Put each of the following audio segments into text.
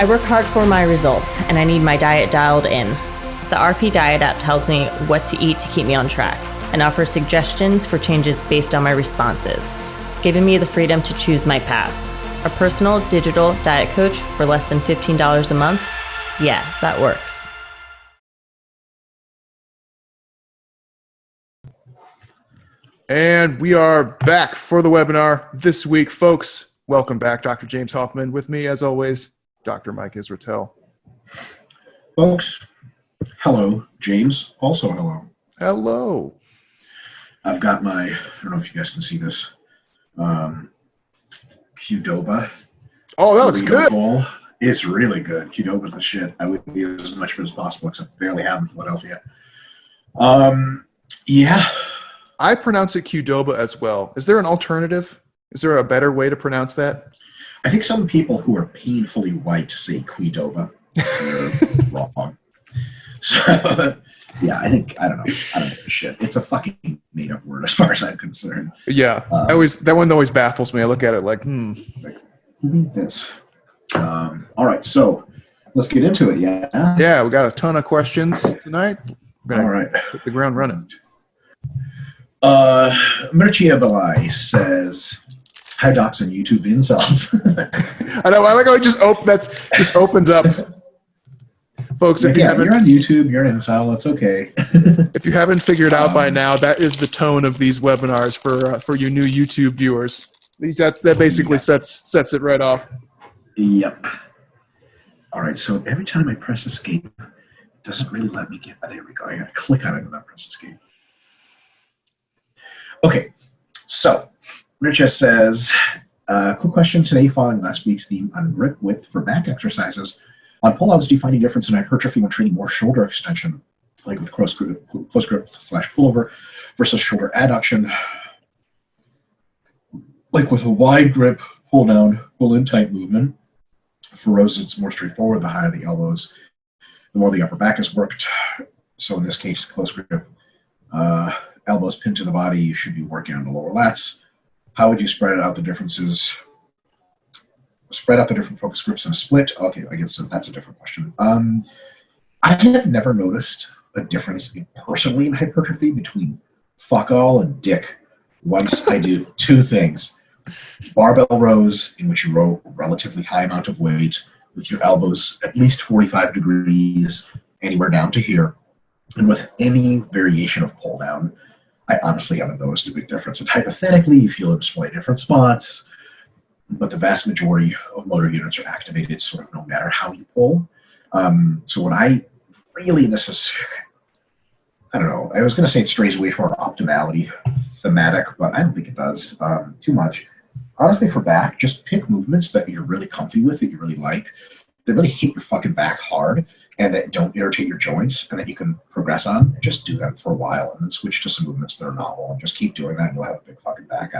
I work hard for my results, and I need my diet dialed in. The RP Diet app tells me what to eat to keep me on track and offers suggestions for changes based on my responses, giving me the freedom to choose my path. A personal digital diet coach for less than $15 a month? Yeah, that works. And we are back for the webinar this week, folks. Welcome back, Dr. James Hoffman. With me, as always, Dr. Mike Israetel. Folks, hello. James, also hello. Hello. I've got my, I don't know if you guys can see this, Qdoba. Oh, that looks good. Bowl. It's really good. Qdoba's the shit. I would eat as much of it as possible, except I barely have in Philadelphia. Yeah. I pronounce it Qdoba as well. Is there an alternative? Is there a better way to pronounce that? I think some people who are painfully white say Qdoba. They're wrong. So, yeah, I don't know the shit. It's a fucking made-up word as far as I'm concerned. Yeah, that one always baffles me. I look at it like, Like, who made this? All right, so let's get into it, yeah? Yeah, we got a ton of questions tonight. We're All right. hit the ground running. Mircea Belai says, "Hi, docs on YouTube incels." I know. I like how it just opens up. Folks, if you're on YouTube, you're an incel. It's okay. If you haven't figured out by now, that is the tone of these webinars for you new YouTube viewers. That basically sets it right off. Yep. All right. So every time I press escape, it doesn't really let me get. There we go. I got to click on it and then press escape. Okay, so Richard says, quick question today following last week's theme on grip width for back exercises. On pull-outs, do you find any difference in hypertrophy when training more shoulder extension, like with close grip / pullover versus shoulder adduction? Like with a wide grip, pull down, pull in tight movement. For rows, it's more straightforward. The higher the elbows, the more the upper back is worked. So in this case, close grip, elbows pinned to the body, you should be working on the lower lats. How would you spread out the differences? Spread out the different focus groups in a split? Okay, I guess that's a different question. I have never noticed a difference personally in hypertrophy between fuck all and dick once I do two things. Barbell rows, in which you row a relatively high amount of weight with your elbows at least 45 degrees, anywhere down to here, and with any variation of pull down. I honestly haven't noticed a big difference. And hypothetically, you feel a display different spots, but the vast majority of motor units are activated sort of no matter how you pull. So what I really, this is, I don't know, I was going to say it strays away from our optimality thematic, but I don't think it does too much. Honestly, for back, just pick movements that you're really comfy with, that you really like, that really hit your fucking back hard, and that don't irritate your joints, and that you can progress on, and just do them for a while, and then switch to some movements that are novel, and just keep doing that, and you'll have a big fucking back.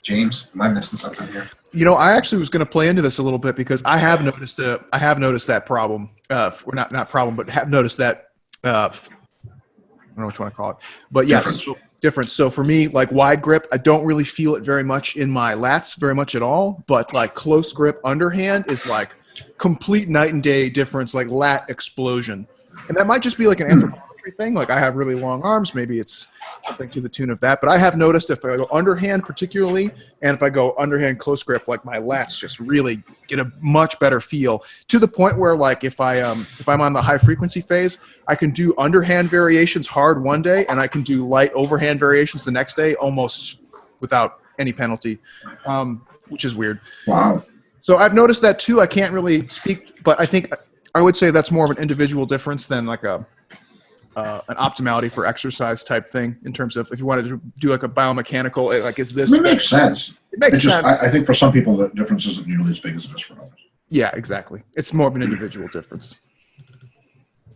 James, am I missing something here? You know, I actually was going to play into this a little bit because I have noticed that problem, or not problem, but have noticed that. I don't know what you want to call it, but yes, difference. So for me, like wide grip, I don't really feel it very much in my lats, very much at all. But like close grip underhand is like complete night and day difference, like lat explosion. And that might just be like an anthropometry thing. Like I have really long arms. Maybe it's something to the tune of that. But I have noticed if I go underhand particularly, and if I go underhand close grip, like my lats just really get a much better feel, to the point where like if I'm on the high frequency phase, I can do underhand variations hard one day, and I can do light overhand variations the next day almost without any penalty, which is weird. Wow. So I've noticed that too. I can't really speak, but I think I would say that's more of an individual difference than like an optimality for exercise type thing in terms of if you wanted to do like a biomechanical, like is this? It makes sense. It makes sense. I think for some people the difference isn't nearly as big as it is for others. Yeah, exactly. It's more of an individual difference.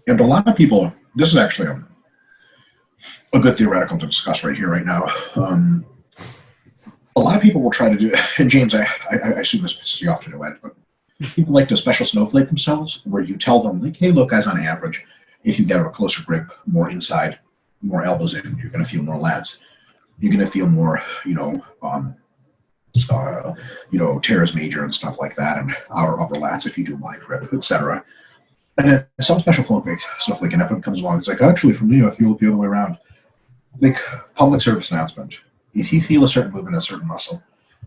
And a lot of people, this is actually a good theoretical to discuss right here, right now. A lot of people will try to do, and James, I assume this pisses you off to no end, but people like to special snowflake themselves, where you tell them, like, hey, look, guys, on average, if you get a closer grip, more inside, more elbows in, you're going to feel more lats. You're going to feel more, teres major and stuff like that, and our upper lats if you do wide grip, etc. And then some special flow based stuff like, and everyone comes along, it's like, actually, for me, I feel it the other way around. Like, public service announcement. If you feel a certain movement in a certain muscle,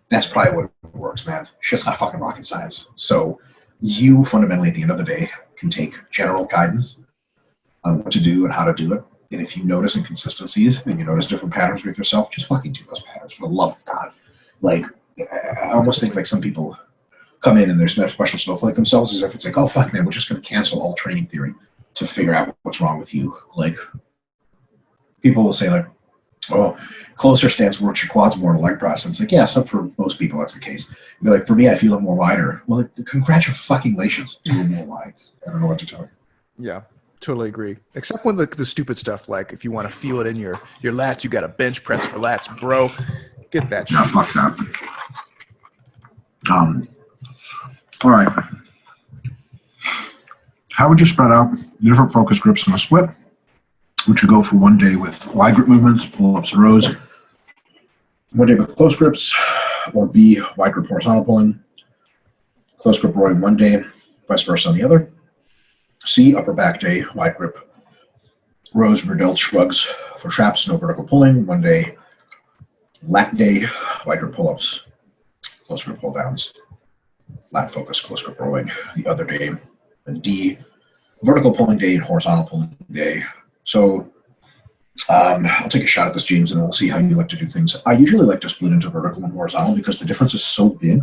that's probably what works, man. Shit's not fucking rocket science. So you fundamentally, at the end of the day, can take general guidance on what to do and how to do it. And if you notice inconsistencies and you notice different patterns with yourself, just fucking do those patterns for the love of God. Like, I almost think like some people come in and they're special snowflake themselves as if it's like, oh, fuck, man, we're just going to cancel all training theory to figure out what's wrong with you. Like, people will say, like, oh, closer stance works your quads more in a leg press. And it's like, yeah, so for most people, that's the case. You'd be like, for me, I feel it more wider. Well, like, congratulations, you were more wide. I don't know what to tell you. Yeah, totally agree. Except when the stupid stuff, like if you want to feel it in your lats, you got to bench press for lats, bro. Get that shit. Yeah, fuck that. All right. How would you spread out different focus grips in a split? Would you go for one day with wide grip movements, pull-ups and rows, one day with close grips, or B, wide grip horizontal pulling, close grip rowing one day, vice versa on the other? C, upper back day, wide grip rows, rear delt shrugs for traps, no vertical pulling, one day, lat day, wide grip pull-ups, close grip pull downs, lat focus, close grip rowing the other day, and D, vertical pulling day and horizontal pulling day. So I'll take a shot at this, James, and we'll see how you like to do things. I usually like to split into vertical and horizontal because the difference is so big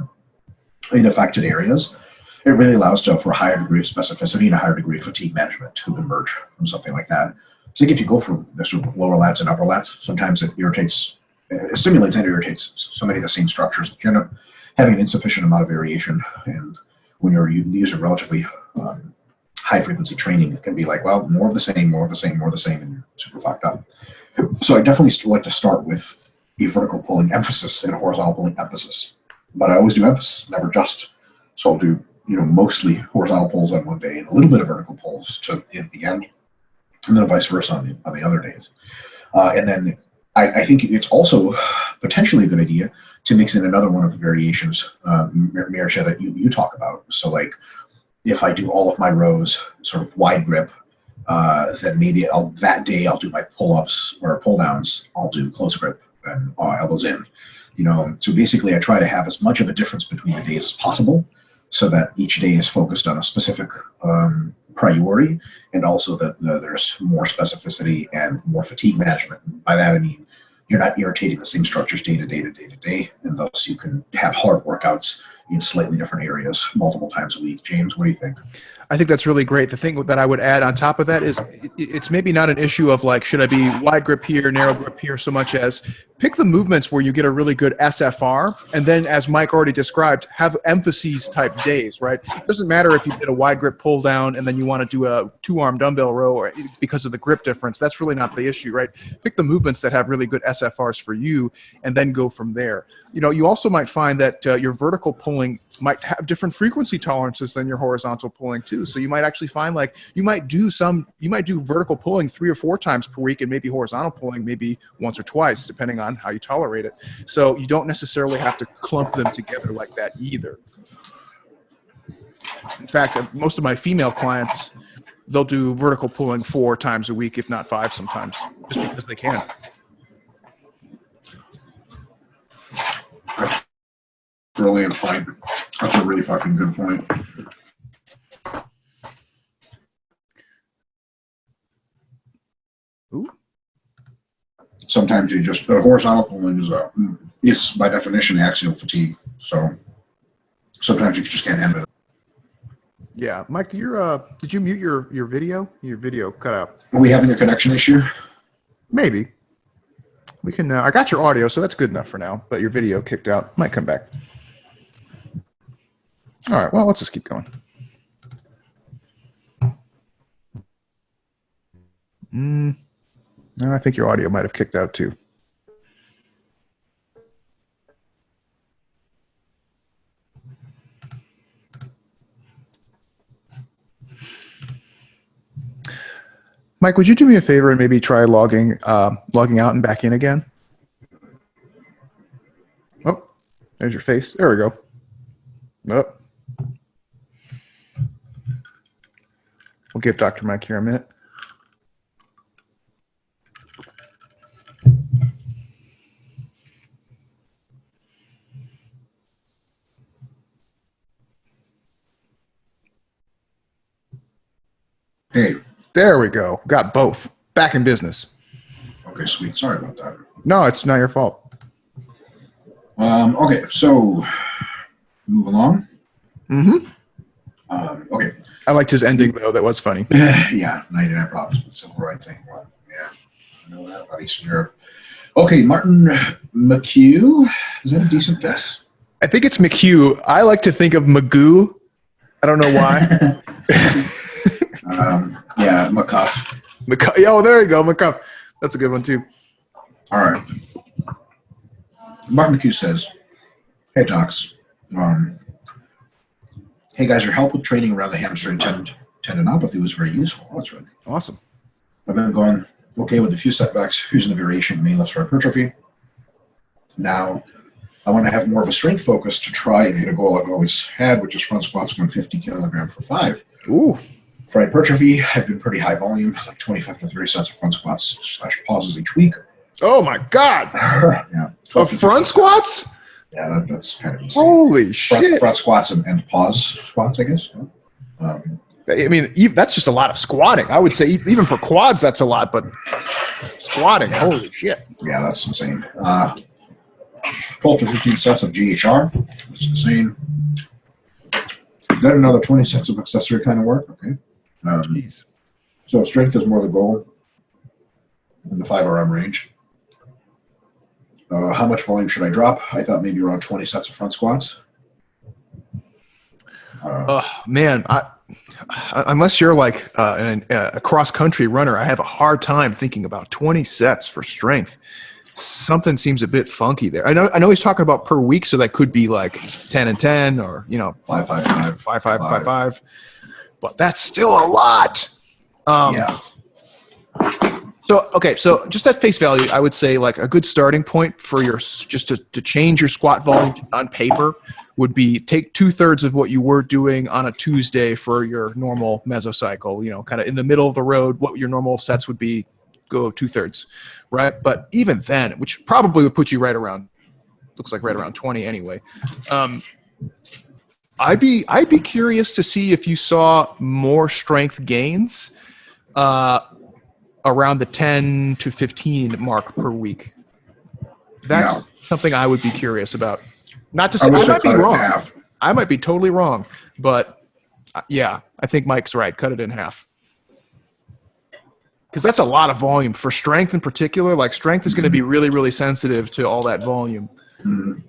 in affected areas. It really allows for a higher degree of specificity and a higher degree of fatigue management to emerge from something like that. So if you go for the sort of lower lats and upper lats, sometimes it stimulates and irritates so many of the same structures that you end up having an insufficient amount of variation. And when you're using relatively high frequency training, it can be like, well, more of the same, and you're super fucked up. So I definitely like to start with a vertical pulling emphasis and a horizontal pulling emphasis. But I always do emphasis, never just. So I'll do, mostly horizontal pulls on one day and a little bit of vertical pulls to at the end, and then vice versa on the other days. And then I think it's also potentially a good idea to mix in another one of the variations, Mirsha, that you talk about. So like, if I do all of my rows sort of wide grip, then maybe that day I'll do my pull-ups or pull-downs, I'll do close grip and elbows in. So basically I try to have as much of a difference between the days as possible so that each day is focused on a specific priority, and also that there's more specificity and more fatigue management. By that I mean you're not irritating the same structures day to day to day to day, and thus you can have hard workouts in slightly different areas multiple times a week. James, what do you think? I think that's really great. The thing that I would add on top of that is it's maybe not an issue of like, should I be wide grip here, narrow grip here, so much as pick the movements where you get a really good SFR. And then as Mike already described, have emphases type days, right? It doesn't matter if you did a wide grip pull down and then you want to do a 2-arm dumbbell row or because of the grip difference. That's really not the issue, right? Pick the movements that have really good SFRs for you and then go from there. You also might find that your vertical pulling might have different frequency tolerances than your horizontal pulling too. So you might actually find like you might do vertical pulling 3 or 4 times per week and maybe horizontal pulling maybe once or twice, depending on how you tolerate it. So you don't necessarily have to clump them together like that either. In fact, most of my female clients, they'll do vertical pulling 4 times a week, if not 5 sometimes, just because they can. Brilliant point. That's a really fucking good point. Ooh. Sometimes you just horizontal pulling is by definition axial fatigue. So sometimes you just can't handle it. Yeah, Mike, did you mute your video? Your video cut out. Are we having a connection issue? Maybe. We can. I got your audio, so that's good enough for now. But your video kicked out. Might come back. All right. Well, let's just keep going. No, I think your audio might have kicked out too. Mike, would you do me a favor and maybe try logging out and back in again? Oh, There's your face. There we go. Oh. We'll give Dr. Mike here a minute. Hey. There we go. Got both. Back in business. Okay, sweet. Sorry about that. No, it's not your fault. Okay, so move along. Mm-hmm. Okay. I liked his ending, though. That was funny. Yeah, 99 problems with civil rights thing. Well, yeah, I know that about Eastern Europe. Okay, Martin McHugh. Is that a decent guess? I think it's McHugh. I like to think of Magoo. I don't know why. Yeah, McCuff. Oh, there you go, McCuff. That's a good one, too. All right. Martin McHugh says, hey, docs. Hey, guys, your help with training around the hamstring tendinopathy was very useful. Oh, that's really good. Awesome. I've been going okay with a few setbacks using the variation main lifts for hypertrophy. Now, I want to have more of a strength focus to try and hit a goal I've always had, which is front squats 150 kilogram for 5. Ooh. For hypertrophy, I've been pretty high volume, like 25 to 30 sets of front squats / pauses each week. Oh, my God. Yeah. Of front squats? Yeah, that's kind of insane. Holy shit. Front squats and pause squats, I guess. I mean, that's just a lot of squatting. I would say even for quads, that's a lot, but squatting, holy shit. Yeah, that's insane. 12 to 15 sets of GHR. That's insane. Then another 20 sets of accessory kind of work. Okay. Jeez. So strength is more the goal in the 5RM range. How much volume should I drop? I thought maybe around 20 sets of front squats. Man, unless you're like a cross-country runner, I have a hard time thinking about 20 sets for strength. Something seems a bit funky there. I know he's talking about per week, so that could be like 10 and 10 or, 5, 5, 5. 5, 5, 5, 5. But that's still a lot. Yeah. So just at face value, I would say like a good starting point for just to change your squat volume on paper would be take 2/3 of what you were doing on a Tuesday for your normal mesocycle, kind of in the middle of the road, what your normal sets would be, go 2/3, right? But even then, which probably would put you right around 20 anyway. I'd be curious to see if you saw more strength gains around the 10 to 15 mark per week. That's something I would be curious about. Not to say I might be wrong. I might be totally wrong, but yeah, I think Mike's right. Cut it in half. Because that's a lot of volume for strength in particular. Like strength is going to be really, really sensitive to all that volume. Mm-hmm.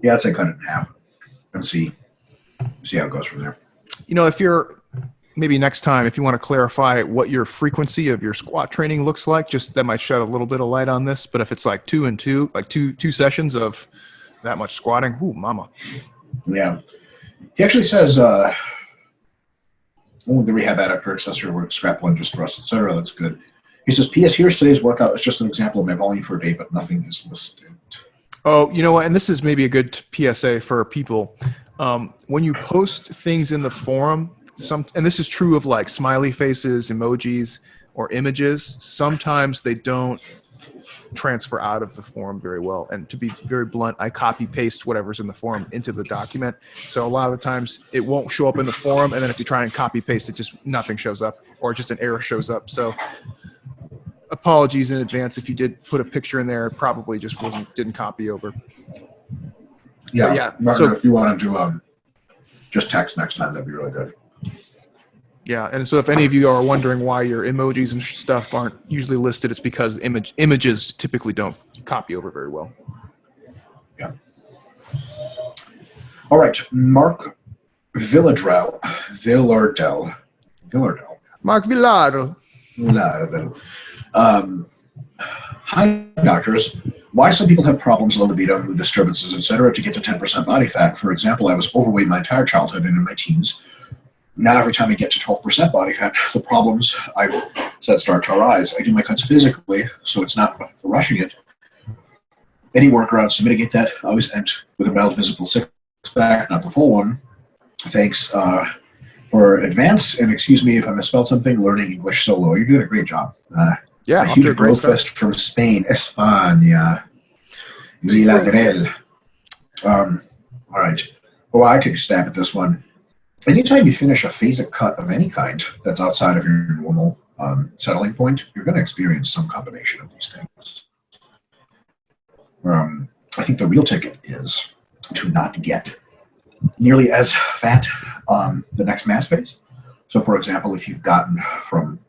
Yeah, I'd say cut it in half and see how it goes from there. If you're maybe next time, if you want to clarify what your frequency of your squat training looks like, just that might shed a little bit of light on this. But if it's like 2 and 2, like two sessions of that much squatting, ooh, mama. Yeah. He actually says, the rehab adductor accessory work, scrap lunges, thrusts, etc. That's good. He says, P.S. Here's today's workout. It's just an example of my volume for a day, but nothing is listed. Oh, you know what? And this is maybe a good PSA for people. When you post things in the forum, and this is true of like smiley faces, emojis, or images, sometimes they don't transfer out of the forum very well. And to be very blunt, I copy paste whatever's in the forum into the document. So a lot of the times it won't show up in the forum. And then if you try and copy paste it, just nothing shows up or just an error shows up. So apologies in advance. If you did put a picture in there, it probably just didn't copy over. Yeah. Martin, if you want to do just text next time, that'd be really good. Yeah, and so if any of you are wondering why your emojis and stuff aren't usually listed, it's because images typically don't copy over very well. Yeah. All right, Mark Villardell. Mark Villardell. Hi, doctors. Why some people have problems, low libido, mood disturbances, etc., to get to 10% body fat? For example, I was overweight my entire childhood and in my teens. Now, every time I get to 12% body fat, the problems I've said start to arise. I do my cuts physically, so it's not for rushing it. Any workarounds to mitigate that always end with a mild visible six-pack, not the full one. Thanks for advance, and excuse me if I misspelled something, learning English solo. You're doing a great job. Yeah, a huge bro fest from Spain, España. Villarreal. All right. Well, I take a stab at this one. Anytime you finish a phasic cut of any kind that's outside of your normal settling point, you're going to experience some combination of these things. I think the real ticket is to not get nearly as fat on the next mass phase. So, for example, if you've gotten from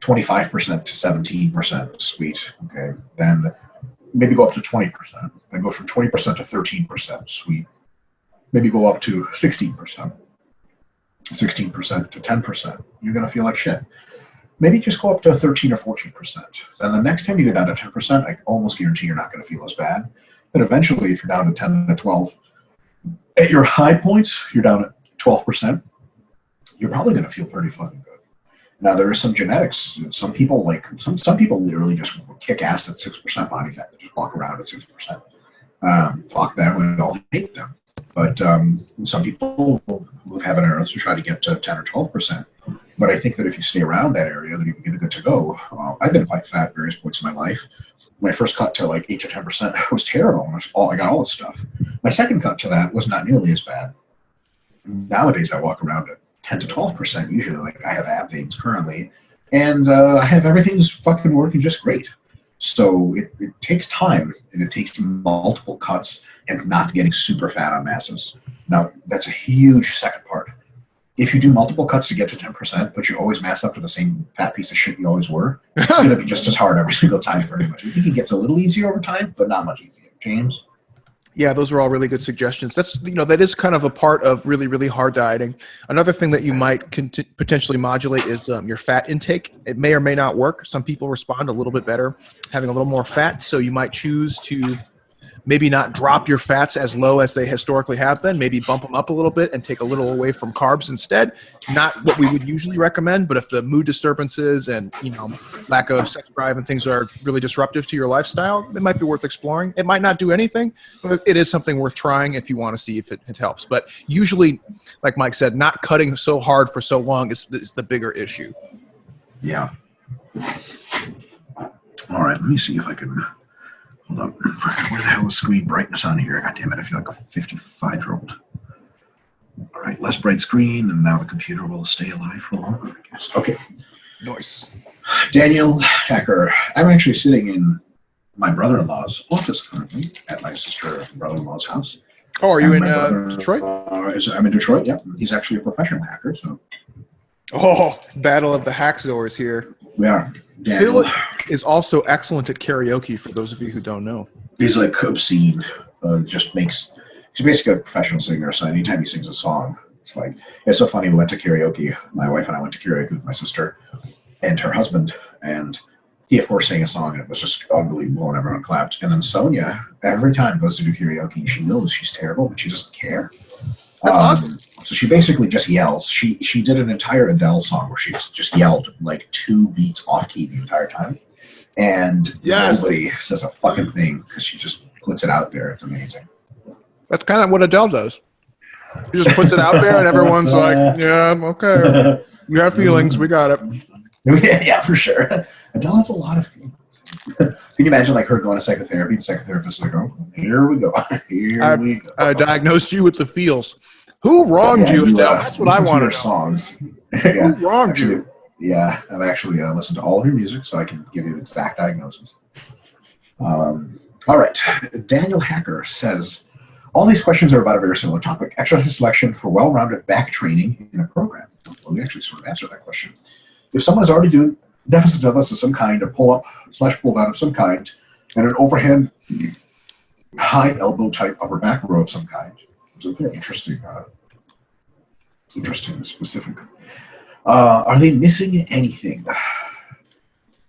25% to 17% sweet, okay, then maybe go up to 20%. Then go from 20% to 13% sweet. Maybe go up to 16%. 16% to 10%. You're going to feel like shit. Maybe just go up to 13 or 14%. Then the next time you get down to 10%, I almost guarantee you're not going to feel as bad. But eventually, if you're down to 10 to 12, at your high points, you're down at 12%, you're probably going to feel pretty fucking good. Now, there is some genetics. Some people some people literally just kick ass at 6% body fat. They just walk around at 6%. Fuck them. We all hate them. But some people will move heaven and earth to try to get to 10 or 12%. But I think that if you stay around that area, then you can get good to go. I've been quite fat at various points in my life. My first cut to like 8 to 10% was terrible. I got all this stuff. My second cut to that was not nearly as bad. Nowadays, I walk around at 10 to 12% usually. Like I have ab veins currently, and I have everything's fucking working just great. So it takes time, and it takes multiple cuts and not getting super fat on masses. Now, that's a huge second part. If you do multiple cuts to get to 10%, but you always mass up to the same fat piece of shit you always were, it's going to be just as hard every single time, pretty much. I think it gets a little easier over time, but not much easier. James? Yeah, those are all really good suggestions. That is kind of a part of really, really hard dieting. Another thing that you might potentially modulate is your fat intake. It may or may not work. Some people respond a little bit better having a little more fat, so you might choose to maybe not drop your fats as low as they historically have been, maybe bump them up a little bit and take a little away from carbs instead. Not what we would usually recommend, but if the mood disturbances and, lack of sex drive and things are really disruptive to your lifestyle, it might be worth exploring. It might not do anything, but it is something worth trying if you want to see if it helps. But usually, like Mike said, not cutting so hard for so long is the bigger issue. Yeah. All right, let me see if I can... Hold up. Where the hell is screen brightness on here? God damn it, I feel like a 55-year-old. All right, less bright screen, and now the computer will stay alive for longer, I guess. Okay. Nice. Daniel Hacker. I'm actually sitting in my brother-in-law's office currently at my sister and brother-in-law's house. Oh, are you in Detroit? I'm in Detroit, yeah. He's actually a professional hacker, so. Oh, battle of the hackzors here. Yeah. Phil is also excellent at karaoke, for those of you who don't know. He's like obscene. He's basically a professional singer, so anytime he sings a song, it's so funny. We went to karaoke. My wife and I went to karaoke with my sister and her husband, and he, of course, sang a song, and it was just unbelievable, and everyone clapped. And then Sonia, every time goes to do karaoke, she knows she's terrible, but she doesn't care. That's awesome. So she basically just yells. She did an entire Adele song where she just yelled like 2 beats off key the entire time. And nobody says a fucking thing because she just puts it out there. It's amazing. That's kind of what Adele does. She just puts it out there and everyone's like, yeah, okay. You have feelings. We got it. Yeah, for sure. Adele has a lot of feelings. Can you imagine like her going to psychotherapy and psychotherapists like, oh, here we go. We go. I diagnosed you with the feels. Who wronged you, Adele? That's what I want to know. Songs. Who wronged you? Yeah, I've actually listened to all of your music, so I can give you an exact diagnosis. All right. Daniel Hacker says, all these questions are about a very similar topic, exercise selection for well-rounded back training in a program. Well, we actually sort of answered that question. If someone is already doing deficit deadlifts of some kind, a pull-up/pull down of some kind, and an overhead high elbow type upper back row of some kind. It's a very interesting, specific. Are they missing anything?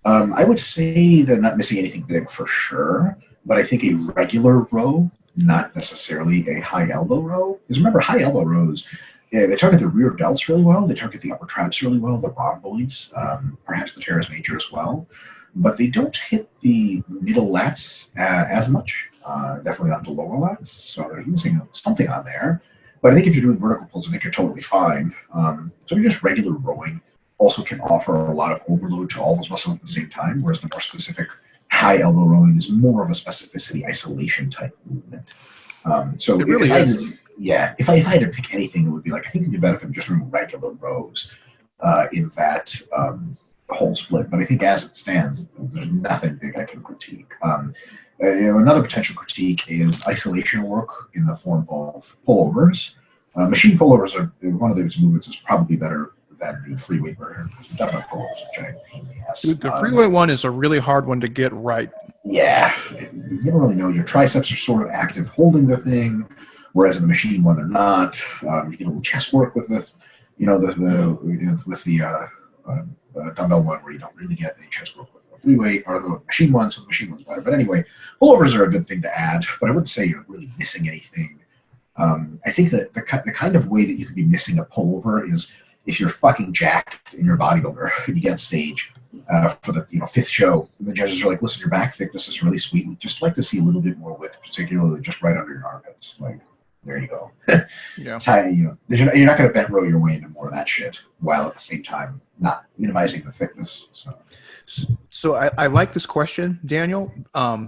I would say they're not missing anything big for sure, but I think a regular row, not necessarily a high elbow row. Because remember, high elbow rows, they target the rear delts really well. They target the upper traps really well, the rhomboids, perhaps the teres major as well. But they don't hit the middle lats as much. Definitely not the lower lats. So they're using something on there. But I think if you're doing vertical pulls, I think you're totally fine. So just regular rowing also can offer a lot of overload to all those muscles at the same time, whereas the more specific high elbow rowing is more of a specificity isolation type movement. So it really is. If I had to pick anything, it would be like, I think you'd benefit from just doing regular rows in that whole split. But I think as it stands, there's nothing big I can critique. Another potential critique is isolation work in the form of pullovers. Machine pullovers are one of those movements is probably better than the free weight version because we've done about pullovers, which I pain in the ass. Dude, the free weight one is a really hard one to get right. Yeah, you don't really know. Your triceps are sort of active holding the thing, whereas in the machine one they're not. You get a little chest work with this, with the dumbbell one where you don't really get any chest work with the free weight or the machine one, so the machine one's better. But anyway, pullovers are a good thing to add, but I wouldn't say you're really missing anything. I think that the kind of way that you could be missing a pullover is if you're fucking jacked and you're a bodybuilder and you get on stage for the fifth show, and the judges are like, listen, your back thickness is really sweet. We'd just like to see a little bit more width, particularly just right under your armpits. Like, there you go. Yeah. It's how, you're not going to bent row your way into more of that shit while at the same time not minimizing the thickness. So I like this question, Daniel,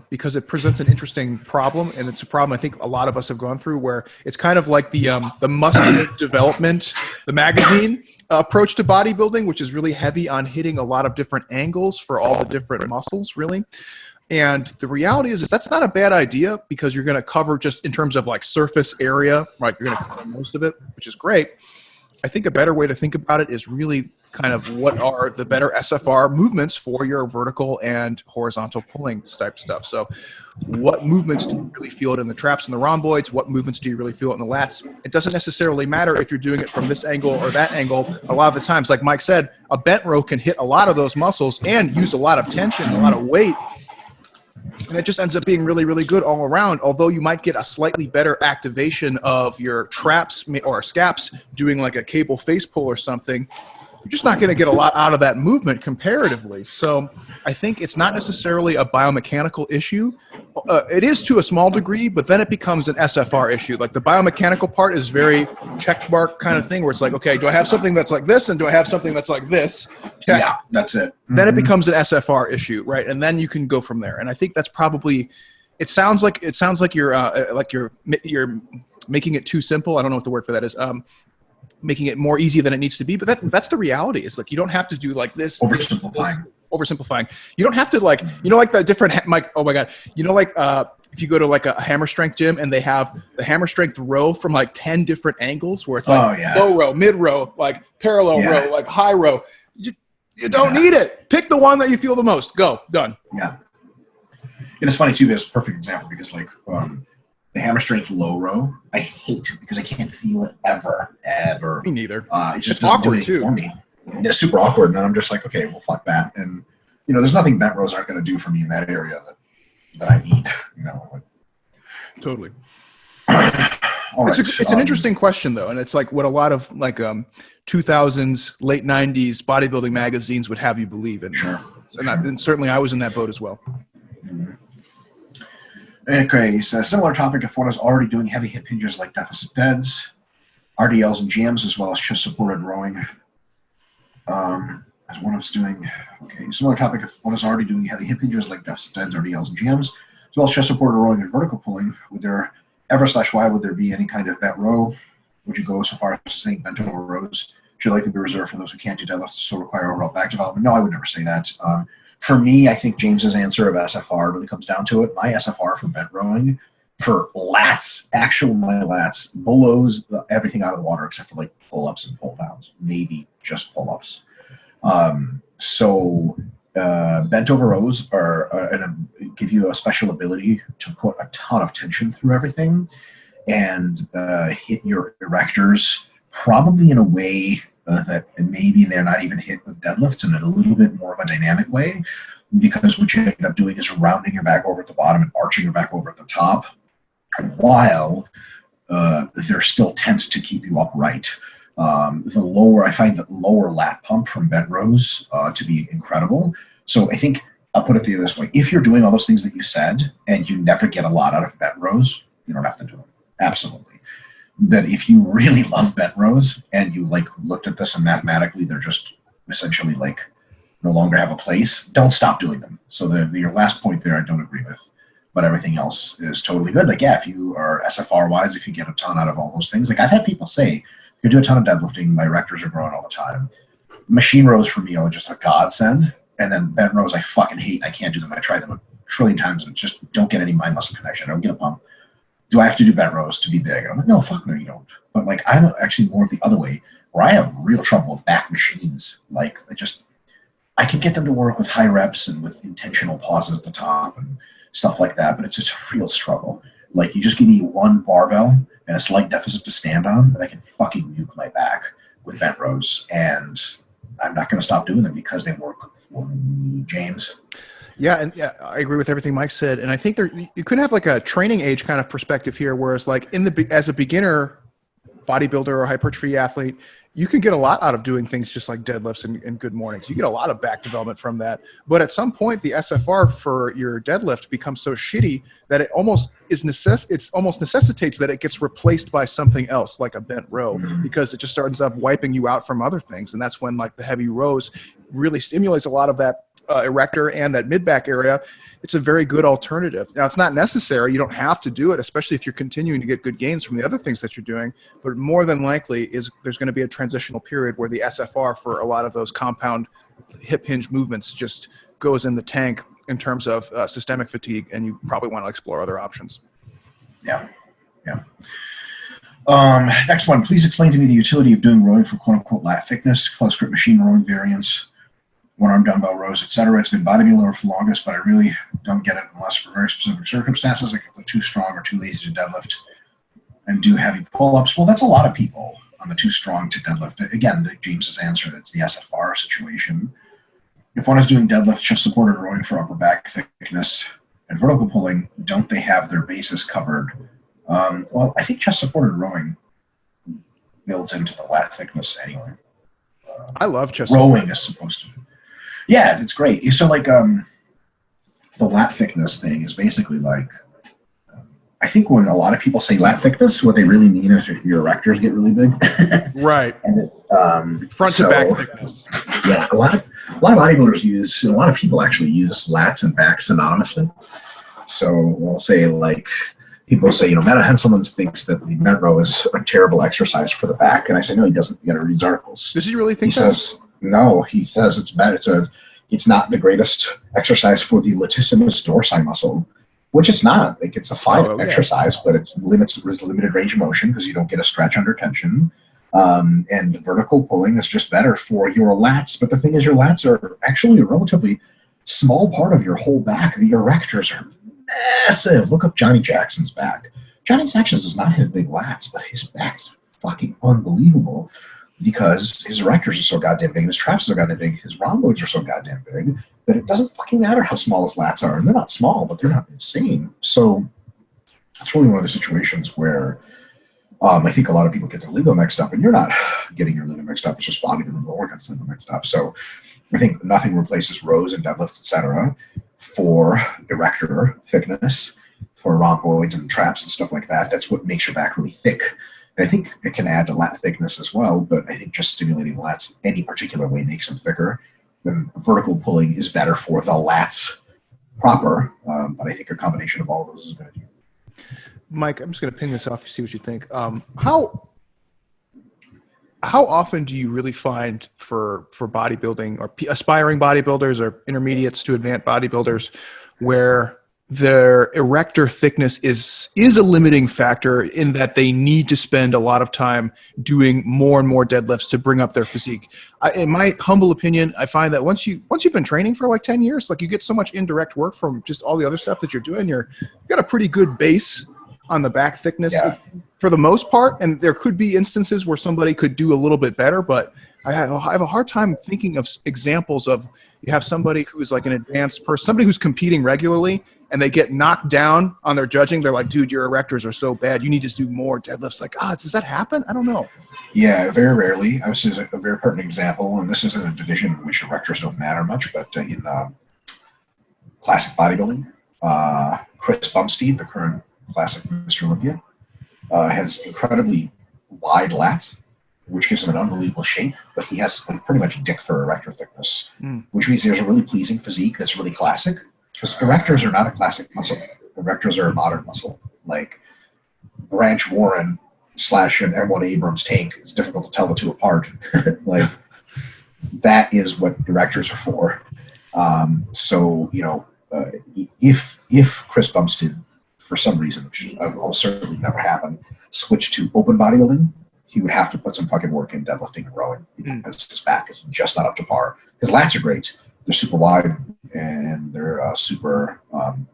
because it presents an interesting problem, and it's a problem I think a lot of us have gone through, where it's kind of like the muscular development, the magazine approach to bodybuilding, which is really heavy on hitting a lot of different angles for all the different muscles, really. And the reality is that's not a bad idea because you're going to cover just in terms of like surface area, right? You're going to cover most of it, which is great. I think a better way to think about it is really kind of what are the better SFR movements for your vertical and horizontal pulling type stuff. So what movements do you really feel it in the traps and the rhomboids? What movements do you really feel it in the lats? It doesn't necessarily matter if you're doing it from this angle or that angle. A lot of the times, like Mike said, a bent row can hit a lot of those muscles and use a lot of tension, a lot of weight. And it just ends up being really, really good all around, although you might get a slightly better activation of your traps or scaps doing like a cable face pull or something. You're just not going to get a lot out of that movement comparatively. So I think it's not necessarily a biomechanical issue. It is to a small degree, but then it becomes an SFR issue. Like the biomechanical part is very check mark kind of thing where it's like, okay, do I have something that's like this and do I have something that's like this? Check. Yeah, that's it. Mm-hmm. Then it becomes an SFR issue, right? And then you can go from there. And I think that's probably. It sounds like you're making it too simple. I don't know what the word for that is. Making it more easy than it needs to be, but that's the reality. It's like you don't have to do like this. Oversimplifying. You don't have to like the different oh my god. If you go to like a hammer strength gym and they have the hammer strength row from like 10 different angles where it's like low row, mid row, like parallel row, like high row. You don't need it. Pick the one that you feel the most. Go. Done. Yeah. And it's funny too, there's a perfect example because like the hammer strength low row, I hate because I can't feel it ever. Me neither. It just doesn't do anything for me. It's super awkward, and then I'm just like, okay, well, fuck that. And there's nothing bent rows aren't going to do for me in that area that I need. Totally. All right. It's an interesting question though, and it's like what a lot of like 2000s, late 90s bodybuilding magazines would have you believe in. Sure. And certainly I was in that boat as well. Mm-hmm. Okay, so a similar topic, if one is already doing heavy hip hinges like deficit deads, RDLs and GMs, as well as chest supported rowing. As one is doing, similar topic, if one is already doing heavy hip hinges like deficit deads, RDLs and GMs, as well as chest supported rowing and vertical pulling, would there ever/why would there be any kind of bent row? Would you go so far as saying bent over rows should likely be reserved for those who can't do deadlifts, so require overall back development? No, I would never say that. For me, I think James's answer of SFR really comes down to it. My SFR for bent rowing, for lats, my lats, blows everything out of the water except for like pull-ups and pull-downs, maybe just pull-ups. So bent over rows are give you a special ability to put a ton of tension through everything and hit your erectors probably in a way that maybe they're not even hit with deadlifts in a little bit more of a dynamic way, because what you end up doing is rounding your back over at the bottom and arching your back over at the top, while they're still tense to keep you upright. I find the lower lat pump from bent rows to be incredible. So I think I'll put it to you this way. If you're doing all those things that you said and you never get a lot out of bent rows, you don't have to do them. Absolutely. But if you really love bent rows and you like looked at this and mathematically they're just essentially like no longer have a place, don't stop doing them. So your last point there I don't agree with. But everything else is totally good. Like, yeah, if you are SFR-wise, if you get a ton out of all those things. Like, I've had people say, you do a ton of deadlifting, my erectors are growing all the time. Machine rows for me are just a godsend. And then bent rows I fucking hate. I can't do them. I tried them a trillion times and just don't get any mind muscle connection. I don't get a pump. Do I have to do bent rows to be big? And I'm like, no, fuck no, you don't. But, like, I'm actually more of the other way, where I have real trouble with back machines. Like, I can get them to work with high reps and with intentional pauses at the top and stuff like that, but it's just a real struggle. Like, you just give me one barbell and a slight deficit to stand on, and I can fucking nuke my back with bent rows. And I'm not going to stop doing them because they work for me, James. Yeah, and yeah, I agree with everything Mike said. And I think you could have like a training age kind of perspective here, whereas like as a beginner bodybuilder or hypertrophy athlete, you can get a lot out of doing things just like deadlifts and good mornings. You get a lot of back development from that. But at some point, the SFR for your deadlift becomes so shitty that it almost necessitates that it gets replaced by something else, like a bent row, because it just starts up wiping you out from other things. And that's when like the heavy rows really stimulates a lot of that erector and that mid-back area. It's a very good alternative. Now, it's not necessary. You don't have to do it, especially if you're continuing to get good gains from the other things that you're doing. But more than likely there's going to be a transitional period where the SFR for a lot of those compound hip hinge movements just goes in the tank in terms of systemic fatigue, and you probably want to explore other options. Yeah. Next one. Please explain to me the utility of doing rowing for quote-unquote lat thickness, close grip machine rowing variants, one-arm dumbbell rows, etc. It's been bodybuilder for the longest, but I really don't get it unless for very specific circumstances, like if they're too strong or too lazy to deadlift and do heavy pull-ups. Well, that's a lot of people on the too strong to deadlift. Again, James's answer, it's the SFR situation. If one is doing deadlift, chest-supported rowing for upper back thickness, and vertical pulling, don't they have their bases covered? Well, I think chest-supported rowing builds into the lat thickness anyway. I love chest rowing is supposed to. Yeah, it's great. So like the lat thickness thing is basically like, I think when a lot of people say lat thickness, what they really mean is your erectors get really big. Right. And front to back thickness. Yeah, a lot of bodybuilders use, and a lot of people actually use lats and backs synonymously. So we'll say like, people say, Meta Henselman thinks that the bent row is a terrible exercise for the back. And I say, no, he doesn't. You got to read his articles. Does he really think that? He says, no, he says it's bad. It's not the greatest exercise for the latissimus dorsi muscle, which it's not. Like, it's a fine exercise, but it's limited range of motion because you don't get a stretch under tension. And vertical pulling is just better for your lats. But the thing is, your lats are actually a relatively small part of your whole back. The erectors are massive. Look up Johnny Jackson's back. Johnny Jackson does not have big lats, but his back's fucking unbelievable because his erectors are so goddamn big, and his traps are so goddamn big, his rhomboids are so goddamn big that it doesn't fucking matter how small his lats are. And they're not small, but they're not insane. So it's really one of the situations where I think a lot of people get their lingo mixed up, and you're not getting your lingo mixed up. It's just bodybuilding workouts lingo mixed up. So I think nothing replaces rows and deadlifts, etc., for erector thickness, for rhomboids and traps and stuff like that. That's what makes your back really thick. And I think it can add to lat thickness as well, but I think just stimulating lats any particular way makes them thicker. And vertical pulling is better for the lats proper, but I think a combination of all of those is good. Mike, I'm just going to ping this off. See what you think. How often do you really find for bodybuilding or aspiring bodybuilders or intermediates to advanced bodybuilders where their erector thickness is a limiting factor in that they need to spend a lot of time doing more and more deadlifts to bring up their physique? In my humble opinion, I find that once you've been training for like 10 years, like you get so much indirect work from just all the other stuff that you're doing, you've got a pretty good base on the back thickness for the most part. And there could be instances where somebody could do a little bit better, but I have a hard time thinking of examples of you have somebody who's like an advanced person, somebody who's competing regularly, and they get knocked down on their judging. They're like, dude, your erectors are so bad. You need to do more deadlifts. Like, does that happen? I don't know. Yeah, very rarely. This is a very pertinent example, and this is in a division in which erectors don't matter much, but in classic bodybuilding. Chris Bumstead, the current classic Mr. Olympia, has incredibly wide lats, which gives him an unbelievable shape, but he has pretty much dick for erector thickness, which means there's a really pleasing physique that's really classic, because erectors are not a classic muscle. Erectors are a modern muscle. Like Branch Warren / an M1 Abrams tank, it's difficult to tell the two apart. Like, that is what erectors are for. So, you know, if Chris Bumstead, for some reason, which will certainly never happen, switched to open bodybuilding, he would have to put some fucking work in deadlifting and rowing, because his back is just not up to par. His lats are great. They're super wide, and they're super,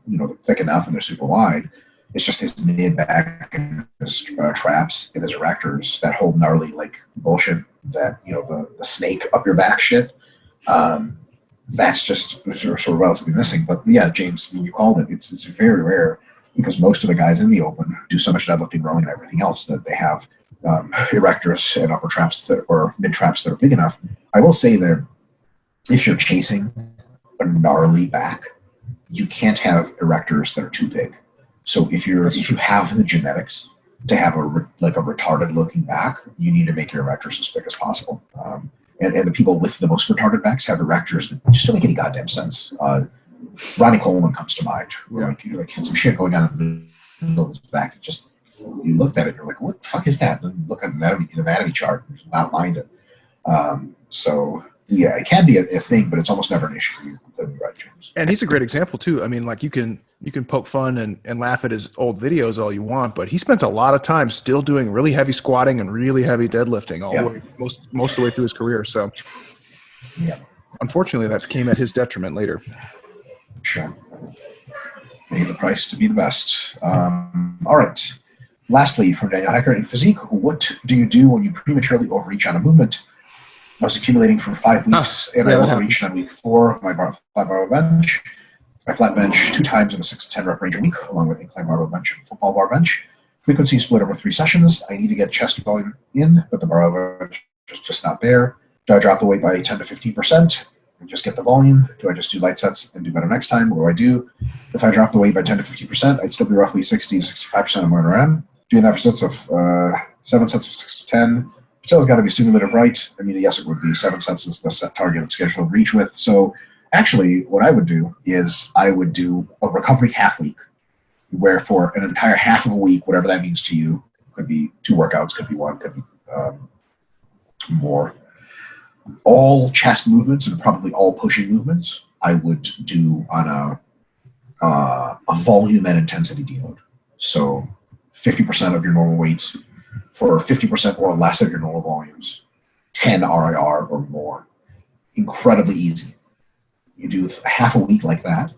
you know, thick enough, and they're super wide. It's just his mid back and his traps and his erectors, that whole gnarly, like, bullshit, that, you know, the snake up your back shit. That's just sort of relatively missing. But yeah, James, you called it. It's very rare, because most of the guys in the open do so much deadlifting, rowing, and everything else that they have erectors and upper traps or mid traps that are big enough. I will say that if you're chasing a gnarly back, you can't have erectors that are too big. So if you have the genetics to have a retarded looking back, you need to make your erectors as big as possible. And the people with the most retarded backs have erectors that just don't make any goddamn sense. Ronnie Coleman comes to mind. Where you had some shit going on in the middle of his back that just, you looked at it, you're like, what the fuck is that? And look at an anatomy chart, and not find it. So yeah, it can be a thing, but it's almost never an issue. You're completely right, James. And he's a great example too. I mean, like, you can poke fun and laugh at his old videos all you want, but he spent a lot of time still doing really heavy squatting and really heavy deadlifting all the way, most of the way through his career. So yeah, unfortunately, that came at his detriment later. Sure. Pay the price to be the best. All right. Lastly, from Daniel Hacker, in physique, what do you do when you prematurely overreach on a movement? I was accumulating for 5 weeks, and I overreached on week 4 of my flat barbell bench. I flat bench 2 times in the 6 to 10 rep range a week, along with incline barbell bench and football bar bench. Frequency split over 3 sessions. I need to get chest volume in, but the barbell bench is just not there. Do I drop the weight by 10 to 15% and just get the volume? Do I just do light sets and do better next time? What do? If I drop the weight by 10 to 50%, I'd still be roughly 60 to 65% of where I am. Doing that for sets of 7 sets of 6 to 10. Still got to be stimulative, right? I mean, yes, it would be 7 sets is the set target I'm scheduled to reach with. So actually, what I would do is I would do a recovery half week, where for an entire half of a week, whatever that means to you, could be 2 workouts, could be 1, could be more. All chest movements and probably all pushing movements I would do on a volume and intensity deload. So 50% of your normal weights for 50% or less of your normal volumes, 10 RIR or more. Incredibly easy. You do half a week like that.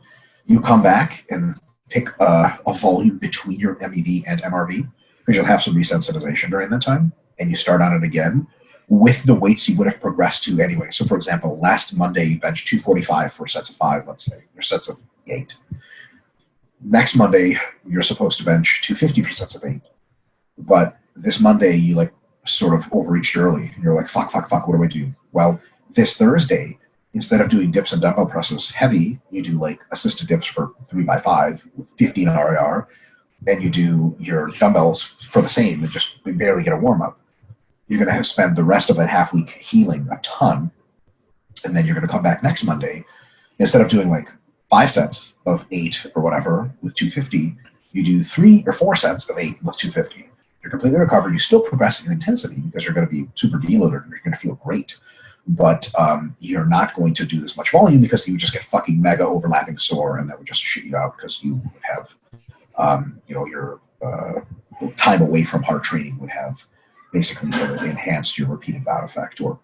You come back and pick a volume between your MEV and MRV, because you'll have some resensitization during that time, and you start on it again with the weights you would have progressed to anyway. So for example, last Monday you benched 245 for sets of 5, let's say, or sets of 8. Next Monday, you're supposed to bench 250 for sets of 8. But this Monday, you like sort of overreached early. And you're like, fuck, what do I do? Well, this Thursday, instead of doing dips and dumbbell presses heavy, you do like assisted dips for 3x5 with 15 RIR, and you do your dumbbells for the same and just barely get a warm up. You're going to have to spend the rest of that half week healing a ton, and then you're going to come back next Monday. Instead of doing like 5 sets of 8 or whatever with 250, you do 3 or 4 sets of 8 with 250. You're completely recovered. You're still progressing in intensity because you're going to be super deloaded and you're going to feel great. But you're not going to do this much volume because you would just get fucking mega overlapping sore, and that would just shit you out because you would have, your time away from hard training would have basically enhanced your repeated bout effect, or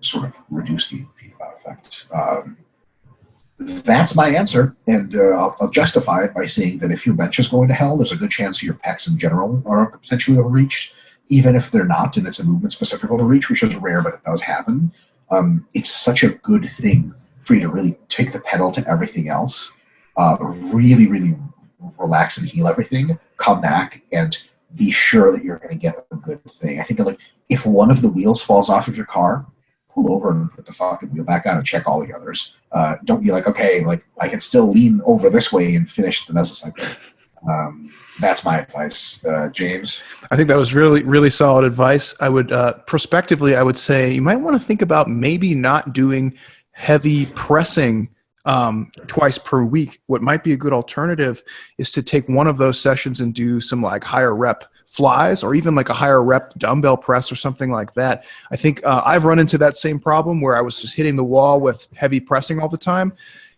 sort of reduced the repeated bout effect. That's my answer, and I'll justify it by saying that if your bench is going to hell, there's a good chance your pecs in general are potentially overreached, even if they're not, and it's a movement-specific overreach, which is rare, but it does happen. It's such a good thing for you to really take the pedal to everything else, really, really relax and heal everything, come back, and be sure that you're going to get a good thing. I think like if one of the wheels falls off of your car, pull over and put the fucking wheel back on and check all the others. Don't be like, okay, like I can still lean over this way and finish the mesocycle. That's my advice. James? I think that was really, really solid advice. I would, prospectively, I would say you might want to think about maybe not doing heavy pressing twice per week. What might be a good alternative is to take one of those sessions and do some like higher rep flies or even like a higher rep dumbbell press or something like that. I think I've run into that same problem where I was just hitting the wall with heavy pressing all the time.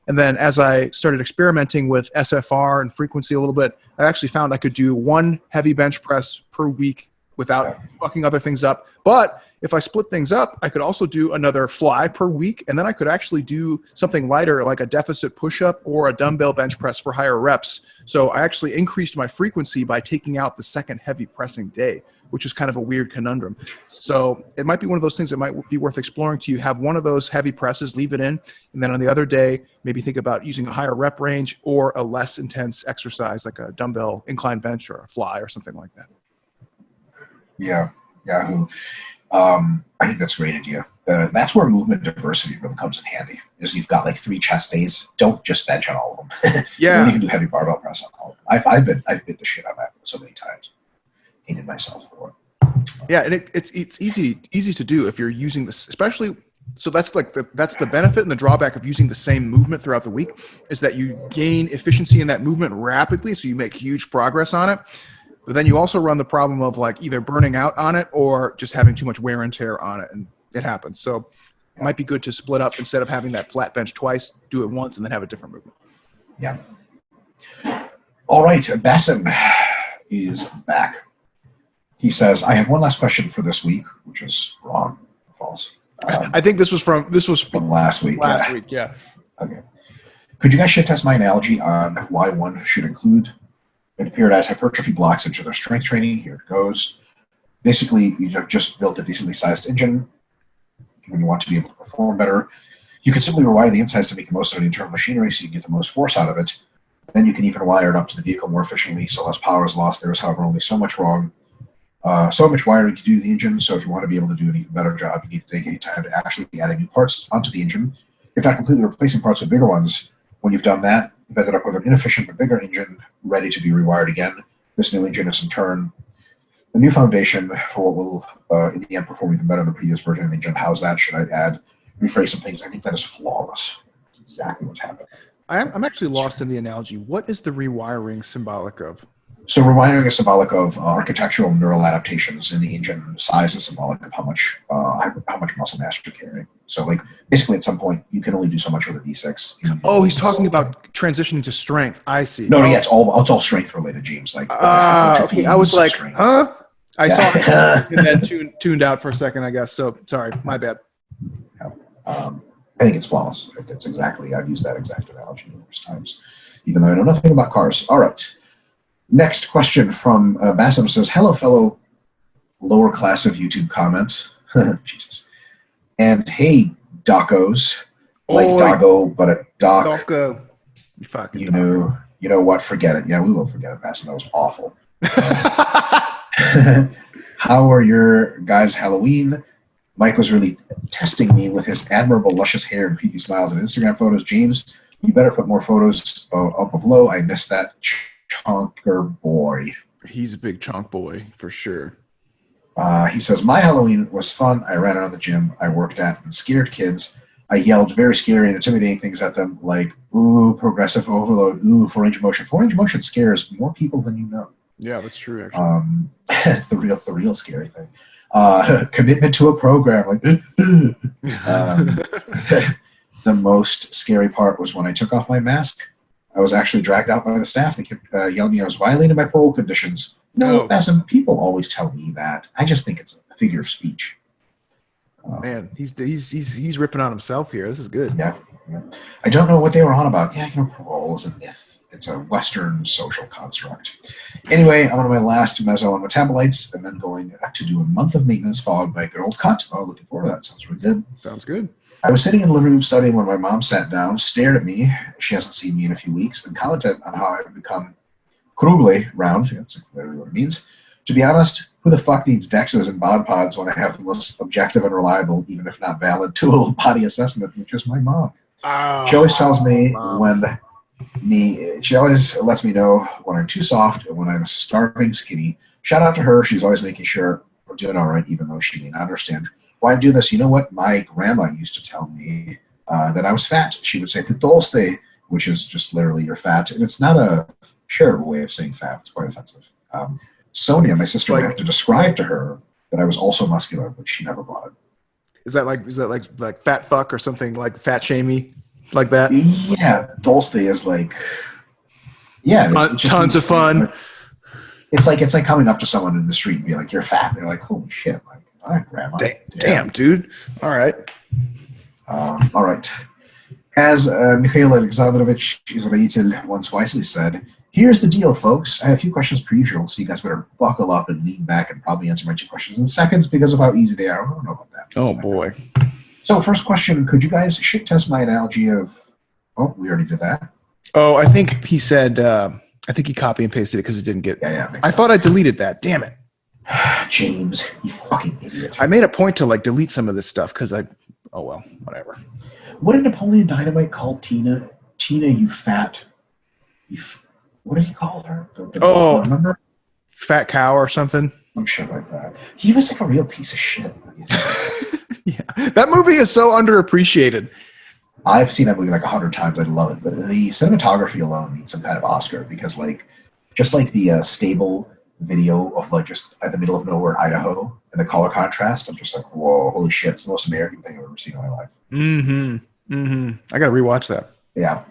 And then as I started experimenting with SFR and frequency a little bit, I actually found I could do one heavy bench press per week without fucking other things up. But if I split things up, I could also do another fly per week. And then I could actually do something lighter like a deficit push-up or a dumbbell bench press for higher reps. So I actually increased my frequency by taking out the second heavy pressing day, which is kind of a weird conundrum. So it might be one of those things that might be worth exploring to you. Have one of those heavy presses, leave it in, and then on the other day, maybe think about using a higher rep range or a less intense exercise like a dumbbell incline bench or a fly or something like that. Yeah. I think that's a great idea. That's where movement diversity really comes in handy. Is you've got like 3 chest days. Don't just bench on all of them. Yeah. You don't even do heavy barbell press on all of them. I've bit the shit on that so many times. Hated myself for it. Yeah, and it's easy to do if you're using this, especially. So that's the benefit and the drawback of using the same movement throughout the week is that you gain efficiency in that movement rapidly, so you make huge progress on it. But then you also run the problem of like either burning out on it or just having too much wear and tear on it, and it happens. So it might be good to split up instead of having that flat bench twice, do it once and then have a different movement. Yeah. All right, Basim is back. He says, I have one last question for this week, which is wrong, false. I think this was from last week. Last week, yeah. Okay. Could you guys shit test my analogy on why one should include it appeared as hypertrophy blocks into their strength training? Here it goes. Basically, you have just built a decently sized engine. When you want to be able to perform better, you can simply rewire the insides to make the most of the internal machinery so you can get the most force out of it. Then you can even wire it up to the vehicle more efficiently so less power is lost. There is, however, only so much wiring to do the engine, so if you want to be able to do an even better job, you need to dedicate time to actually adding new parts onto the engine. If not completely replacing parts with bigger ones, when you've done that, you've ended up with an inefficient but bigger engine ready to be rewired again. This new engine is in turn a new foundation for what will, in the end, perform even better than the previous version of the engine. How's that? Should I add, rephrase some things? I think that is flawless. That's exactly what's happening. I'm actually lost in the analogy. What is the rewiring symbolic of? So rewiring is symbolic of architectural neural adaptations, and the engine size is symbolic of how much muscle mass you're carrying. So, like, basically, at some point, you can only do so much with a V6. Oh, he's talking about transitioning to strength. I see. No, yeah, it's all strength related, James. Like, okay. I was like, strength. huh? I saw it and then tuned out for a second, I guess. So, sorry, my bad. Yeah. I think it's flawless. That's exactly. I've used that exact analogy numerous times, even though I know nothing about cars. All right. Next question from Bassam says, hello, fellow lower class of YouTube comments. Jesus. And hey, docos. Like doggo, but a doc. Doggo. You fucking you know what? Forget it. Yeah, we will forget it, Bassam. That was awful. How are your guys' Halloween? Mike was really testing me with his admirable luscious hair and creepy smiles and Instagram photos. James, you better put more photos up of low. I missed that. Chonker boy. He's a big chonk boy for sure. He says, my Halloween was fun. I ran around the gym I worked at and scared kids. I yelled very scary and intimidating things at them like, ooh, progressive overload, ooh, 4-range motion. 4-range motion scares more people than you know. Yeah, that's true, actually. It's the real scary thing. Commitment to a program. Like, the most scary part was when I took off my mask. I was actually dragged out by the staff. They kept yelling at me I was violating my parole conditions. No, Bassam, people always tell me that. I just think it's a figure of speech. Man, he's ripping on himself here. This is good. Yeah. I don't know what they were on about. Yeah, parole is a myth. It's a Western social construct. Anyway, I'm on my last meso on metabolites and then going to do a month of maintenance followed by a good old cut. Oh, looking forward to that. Sounds really good. Sounds good. I was sitting in the living room studying when my mom sat down, stared at me. She hasn't seen me in a few weeks, and commented on how I've become krugle round. That's literally what it means. To be honest, who the fuck needs DEXAs and bod pods when I have the most objective and reliable, even if not valid, tool body assessment, which is my mom. She always tells me she always lets me know when I'm too soft and when I'm starving skinny. Shout out to her. She's always making sure we're doing all right, even though she may not understand why I'm doing this. You know what? My grandma used to tell me that I was fat. She would say, "Te tolste," which is just literally you're fat. And it's not a charitable way of saying fat. It's quite offensive. Sonia, my sister, would have to describe to her that I was also muscular, but she never bought it. Is that like fat fuck or something like fat shamey like that? Yeah, Dulce is like, yeah, it's tons of fun. It's like coming up to someone in the street and be like, "You're fat." And they're like, "Holy shit, like, all right, grandma." Damn, dude. All right. All right. As Mikhail Alexandrovich Izraelitl once wisely said, "Here's the deal, folks. I have a few questions per usual, so you guys better buckle up and lean back and probably answer my 2 questions in seconds because of how easy they are." I don't know about that. Oh, boy. So first question, could you guys shit test my analogy of, oh, we already did that. Oh, I think he said, I think he copy and pasted it because it didn't get, Yeah. I thought I deleted that. Damn it. James, you fucking idiot. I made a point to like delete some of this stuff because oh well, whatever. What did Napoleon Dynamite call Tina? Tina, you fat, what did he call her? Remember? Fat cow or something. Some shit like that. He was like a real piece of shit. Yeah, that movie is so underappreciated. I've seen that movie like 100 times. I love it, but the cinematography alone needs some kind of Oscar because, like, just like the stable video of like just at the middle of nowhere, Idaho, and the color contrast, I'm just like, whoa, holy shit! It's the most American thing I've ever seen in my life. I gotta rewatch that. Yeah.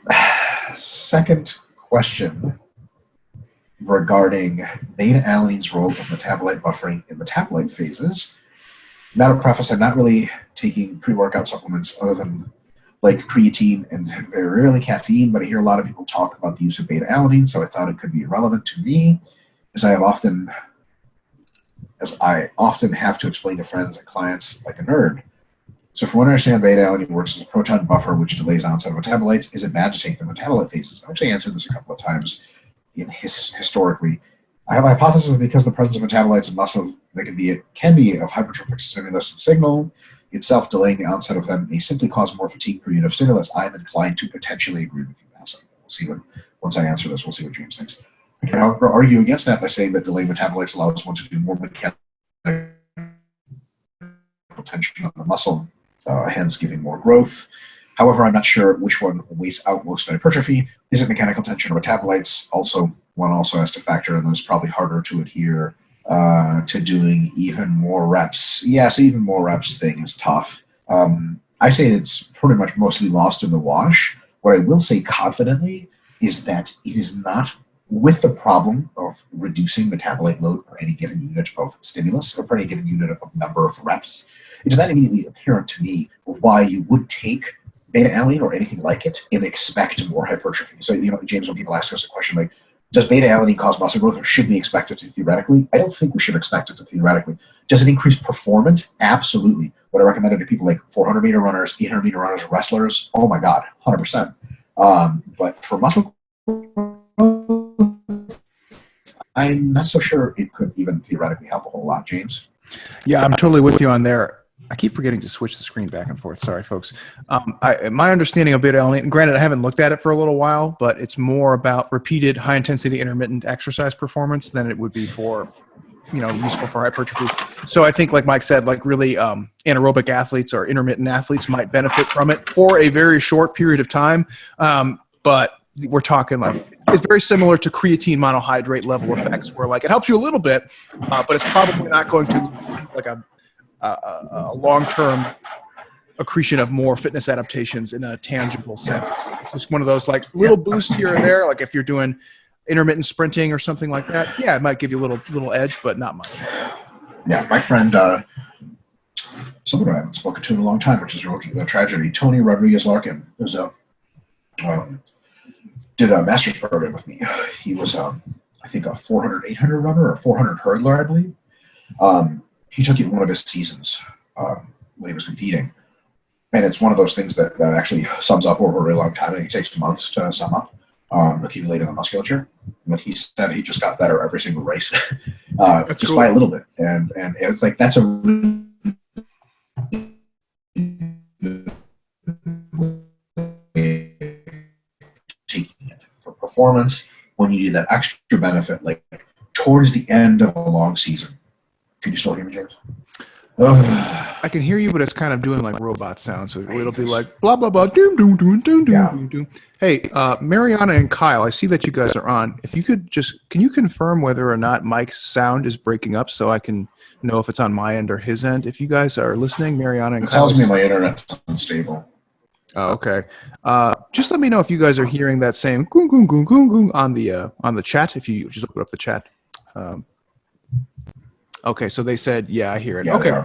Second question regarding beta-alanine's role of metabolite buffering in metabolite phases. Now to preface, I'm not really taking pre-workout supplements other than like creatine and very rarely caffeine, but I hear a lot of people talk about the use of beta-alanine, so I thought it could be relevant to me as I often have to explain to friends and clients like a nerd. So from what I understand, beta-alanine works as a proton buffer which delays onset of metabolites. Is it bad to take the metabolite phases? I've actually answered this a couple of times historically. I have a hypothesis that because the presence of metabolites in muscle that can be of hypertrophic stimulus and signal, itself delaying the onset of them may simply cause more fatigue per unit of stimulus. I'm inclined to potentially agree with you, Massa. We'll see once I answer this, we'll see what James thinks. I can, however, argue against that by saying that delayed metabolites allows one to do more mechanical tension on the muscle, hence giving more growth. However, I'm not sure which one weighs out most in hypertrophy. Is it mechanical tension or metabolites? One also has to factor in that it's probably harder to adhere to doing even more reps. Yeah, so even more reps thing is tough. I say it's pretty much mostly lost in the wash. What I will say confidently is that it is not with the problem of reducing metabolite load per any given unit of stimulus or per any given unit of number of reps. It is not immediately apparent to me why you would take beta-alanine or anything like it and expect more hypertrophy. So, James, when people ask us a question like, does beta-alanine cause muscle growth or should we expect it to theoretically? I don't think we should expect it to theoretically. Does it increase performance? Absolutely. Would I recommend it to people like 400-meter runners, 800-meter runners, wrestlers? Oh my God, 100%. But for muscle growth, I'm not so sure it could even theoretically help a whole lot, James. Yeah, I'm totally with you on there. I keep forgetting to switch the screen back and forth. Sorry, folks. My understanding of beta-alanine, granted, I haven't looked at it for a little while, but it's more about repeated high-intensity intermittent exercise performance than it would be for, useful for hypertrophy. So I think, like Mike said, like really anaerobic athletes or intermittent athletes might benefit from it for a very short period of time. But we're talking like it's very similar to creatine monohydrate level effects, where like it helps you a little bit, but it's probably not going to like a long-term accretion of more fitness adaptations in a tangible sense. It's just one of those like little boosts here and there. Like if you're doing intermittent sprinting or something like that, yeah, it might give you a little edge, but not much. Yeah, my friend, someone I haven't spoken to in a long time, which is a tragedy, Tony Rodriguez-Larkin, who's did a master's program with me. He was, I think, a 400, 800 runner or 400 hurdler, I believe. He took it in one of his seasons when he was competing. And it's one of those things that actually sums up over a really long time. I think it takes months to sum up, accumulating the musculature. But he said he just got better every single race. just cool. By a little bit. And it's like that's a really taking it for performance when you do that extra benefit, like towards the end of a long season. Can you still hear me, James? I can hear you, but it's kind of doing like robot sounds. So it'll be like blah blah blah doom doom doom doom doom doom. Hey, Mariana and Kyle, I see that you guys are on. If you could can you confirm whether or not Mike's sound is breaking up so I can know if it's on my end or his end? If you guys are listening, Mariana and Kyle. It tells me my internet's unstable. Oh, okay. Just let me know if you guys are hearing that same goong goong goong goong goong on the chat. If you just open up the chat. Okay, so they said, yeah, I hear it. Yeah, okay,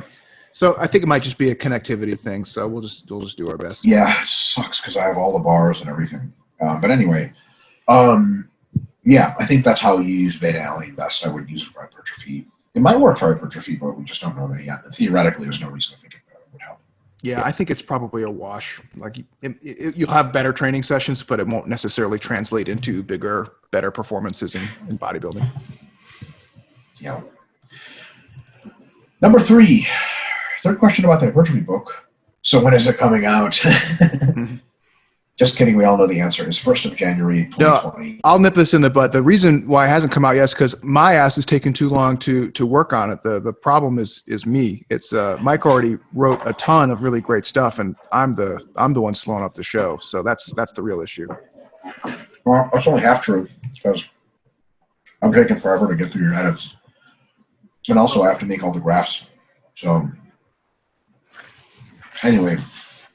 so I think it might just be a connectivity thing. So we'll just do our best. Yeah, it sucks because I have all the bars and everything. But anyway, yeah, I think that's how you use beta-alanine best. I would use it for hypertrophy. It might work for hypertrophy, but we just don't know that yet. And theoretically, there's no reason to think it would help. Yeah, I think it's probably a wash. Like you'll have better training sessions, but it won't necessarily translate into better performances in bodybuilding. Yeah. Number 3, third question about the hypertrophy book. So when is it coming out? Just kidding. We all know the answer is 1st of January, 2020. No, I'll nip this in the butt. The reason why it hasn't come out yet is because my ass is taking too long to work on it. The problem is me. It's Mike already wrote a ton of really great stuff, and I'm the one slowing up the show. So that's the real issue. Well, that's only half true because I'm taking forever to get through your edits. And also I have to make all the graphs. So anyway,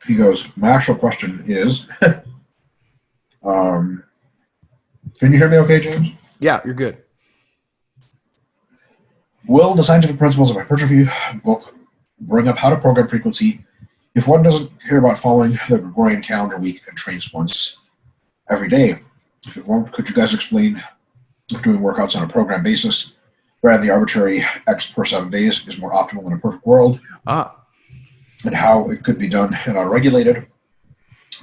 he goes, my actual question is, can you hear me okay, James? Yeah, you're good. Will the Scientific Principles of Hypertrophy book bring up how to program frequency if one doesn't care about following the Gregorian calendar week and trains once every day? If it won't, could you guys explain if doing workouts on a program basis rather than the arbitrary X per 7 days is more optimal in a perfect world? And how it could be done and unregulated.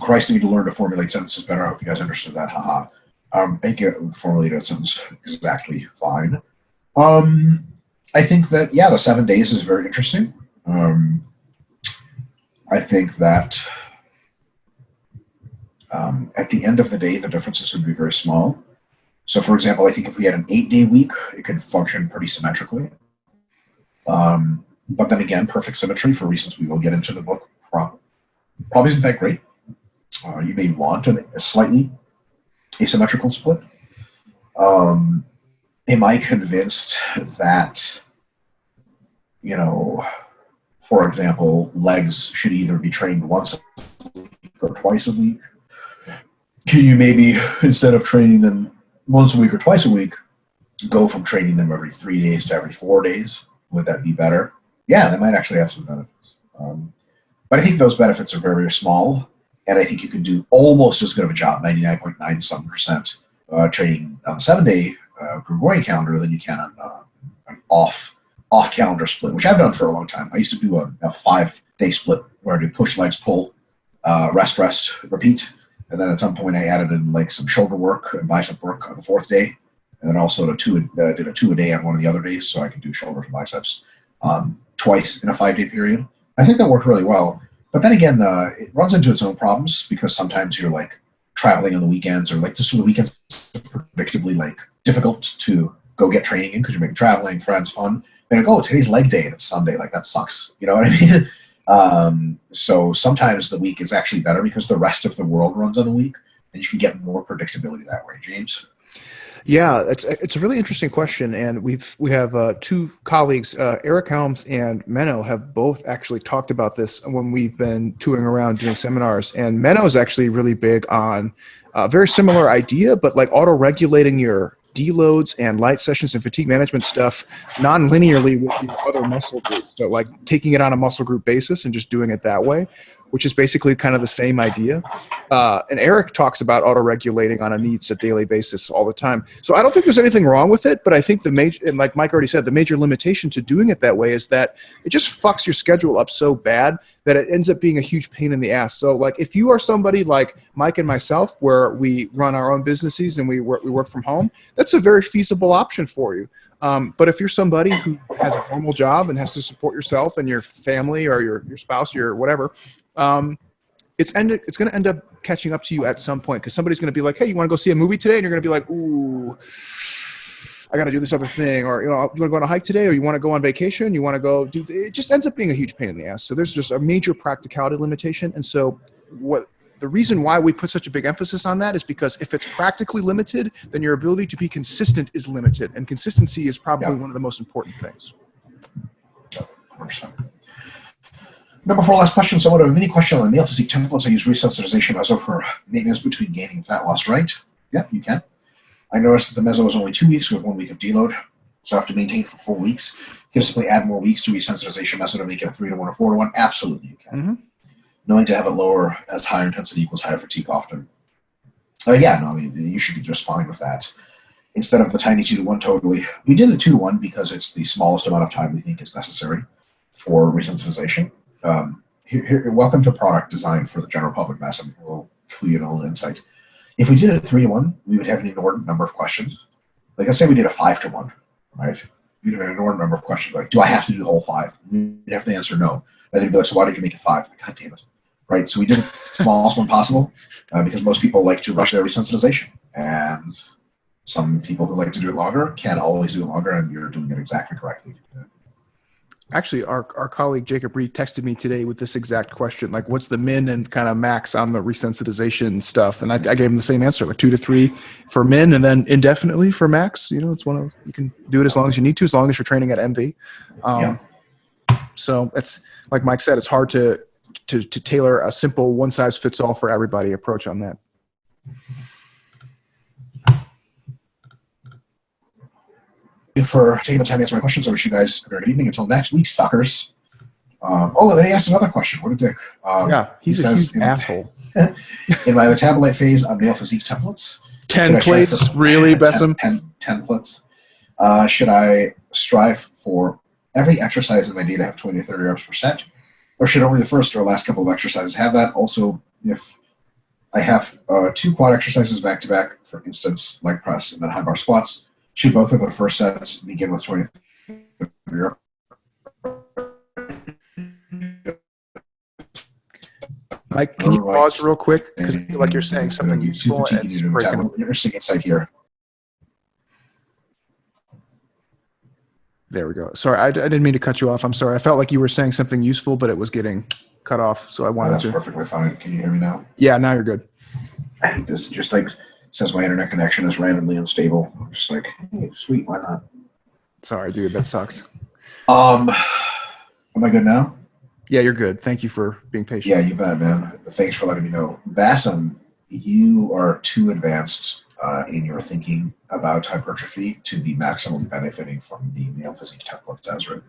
Christ, I need to learn to formulate sentences better. I hope you guys understood that. Haha. I think it formulated a sentence exactly fine. I think that, yeah, the 7 days is very interesting. I think that at the end of the day, the differences would be very small. So, for example, I think if we had an 8-day week, it could function pretty symmetrically. But then again, perfect symmetry, for reasons we will get into the book, probably isn't that great. You may want a slightly asymmetrical split. Am I convinced that, for example, legs should either be trained once a week or twice a week? Can you maybe, instead of training them once a week or twice a week, go from training them every 3 days to every 4 days? Would that be better? Yeah, that might actually have some benefits. But I think those benefits are very, very small, and I think you can do almost as good of a job, 99.97%, training on a 7-day Gregorian calendar than you can on an off-calendar split, which I've done for a long time. I used to do a 5-day split where I do push, legs, pull, rest, repeat, and then at some point I added in like some shoulder work and bicep work on the 4th day, and then also did a 2 a day on one of the other days, so I could do shoulders and biceps twice in a 5-day period. I think that worked really well. But then again, it runs into its own problems because sometimes you're like traveling on the weekends, or like just the weekends are predictably like difficult to go get training in because you're making traveling, friends, fun. And like, today's leg day and it's Sunday. Like that sucks. You know what I mean? So sometimes the week is actually better because the rest of the world runs on the week and you can get more predictability that way. James? Yeah, it's a really interesting question, and we have 2 colleagues, Eric Helms and Menno, have both actually talked about this when we've been touring around doing seminars. And Menno is actually really big on a very similar idea, but like auto-regulating your deloads and light sessions and fatigue management stuff non-linearly with your other muscle groups. So like taking it on a muscle group basis and just doing it that way, which is basically kind of the same idea. And Eric talks about auto-regulating on a needs-to-daily basis all the time. So I don't think there's anything wrong with it, but I think and like Mike already said, the major limitation to doing it that way is that it just fucks your schedule up so bad that it ends up being a huge pain in the ass. So like if you are somebody like Mike and myself, where we run our own businesses and we work from home, that's a very feasible option for you. But if you're somebody who has a normal job and has to support yourself and your family or your spouse, your whatever, it's going to end up catching up to you at some point, because somebody's going to be like, hey, you want to go see a movie today? And you're going to be like, ooh, I got to do this other thing. Or, you want to go on a hike today, or you want to go on vacation? You want to go do, it just ends up being a huge pain in the ass. So there's just a major practicality limitation. And so the reason why we put such a big emphasis on that is because if it's practically limited, then your ability to be consistent is limited. And consistency is probably one of the most important things. 100%. Number 4, last question. So, what a mini question on male physique templates. I use resensitization meso for maintenance between gaining and fat loss, right? Yeah, you can. I noticed that the meso is only 2 weeks with 1 week of deload, so I have to maintain for 4 weeks. You can simply add more weeks to resensitization meso to make it a 3-to-1 or 4-to-1. Absolutely, you can. Mm-hmm. Knowing to have it lower as higher intensity equals higher fatigue often. You should be just fine with that. Instead of the tiny 2-to-1 totally, we did the 2-to-1 because it's the smallest amount of time we think is necessary for resensitization. Welcome to product design for the general public, Massam. We'll clue you in a little insight. If we did a 3-to-1, we would have an inordinate number of questions. Like, let's say we did a 5-to-1, right? We'd have an inordinate number of questions. Like, do I have to do the whole 5? We'd have to answer no. And they'd be like, so why did you make it 5? Like, God damn it. Right? So we did the smallest one possible because most people like to rush their resensitization. And some people who like to do it longer can't always do it longer, and you're doing it exactly correctly. Actually, our colleague Jacob Reed texted me today with this exact question, like, what's the min and kind of max on the resensitization stuff? And I gave him the same answer, like 2 to 3 for min, and then indefinitely for max. It's one of, you can do it as long as you need to, as long as you're training at MV. So it's like Mike said, it's hard to tailor a simple one size fits all for everybody approach on that. For taking the time to answer my questions. I wish you guys a very good evening. Until next week, suckers. And then he asked another question. What a dick. He's a huge asshole. In my metabolite phase, I'm male physique templates. 10 plates, really, Bessem? 10 plates. Should I strive for every exercise in my day to have 20 to 30 reps per set? Or should only the first or last couple of exercises have that? Also, if I have 2 quad exercises back-to-back, for instance, leg press and then high bar squats, should both of the first sets begin with 20 to 30 reps? Mike, can you pause real quick? Because I feel like you're saying something useful and it's breaking. Interesting insight here. There we go. Sorry, I didn't mean to cut you off. I'm sorry. I felt like you were saying something useful, but it was getting cut off. So I wanted to. That's perfectly fine. Can you hear me now? Yeah, now you're good. I hate this. Just like says my internet connection is randomly unstable. I'm just like, hey, sweet, why not? Sorry, dude. That sucks. Am I good now? Yeah, you're good. Thank you for being patient. Yeah, you bet, man. Thanks for letting me know. Bassam, you are too advanced in your thinking about hypertrophy to be maximally benefiting from the male physique templates as written.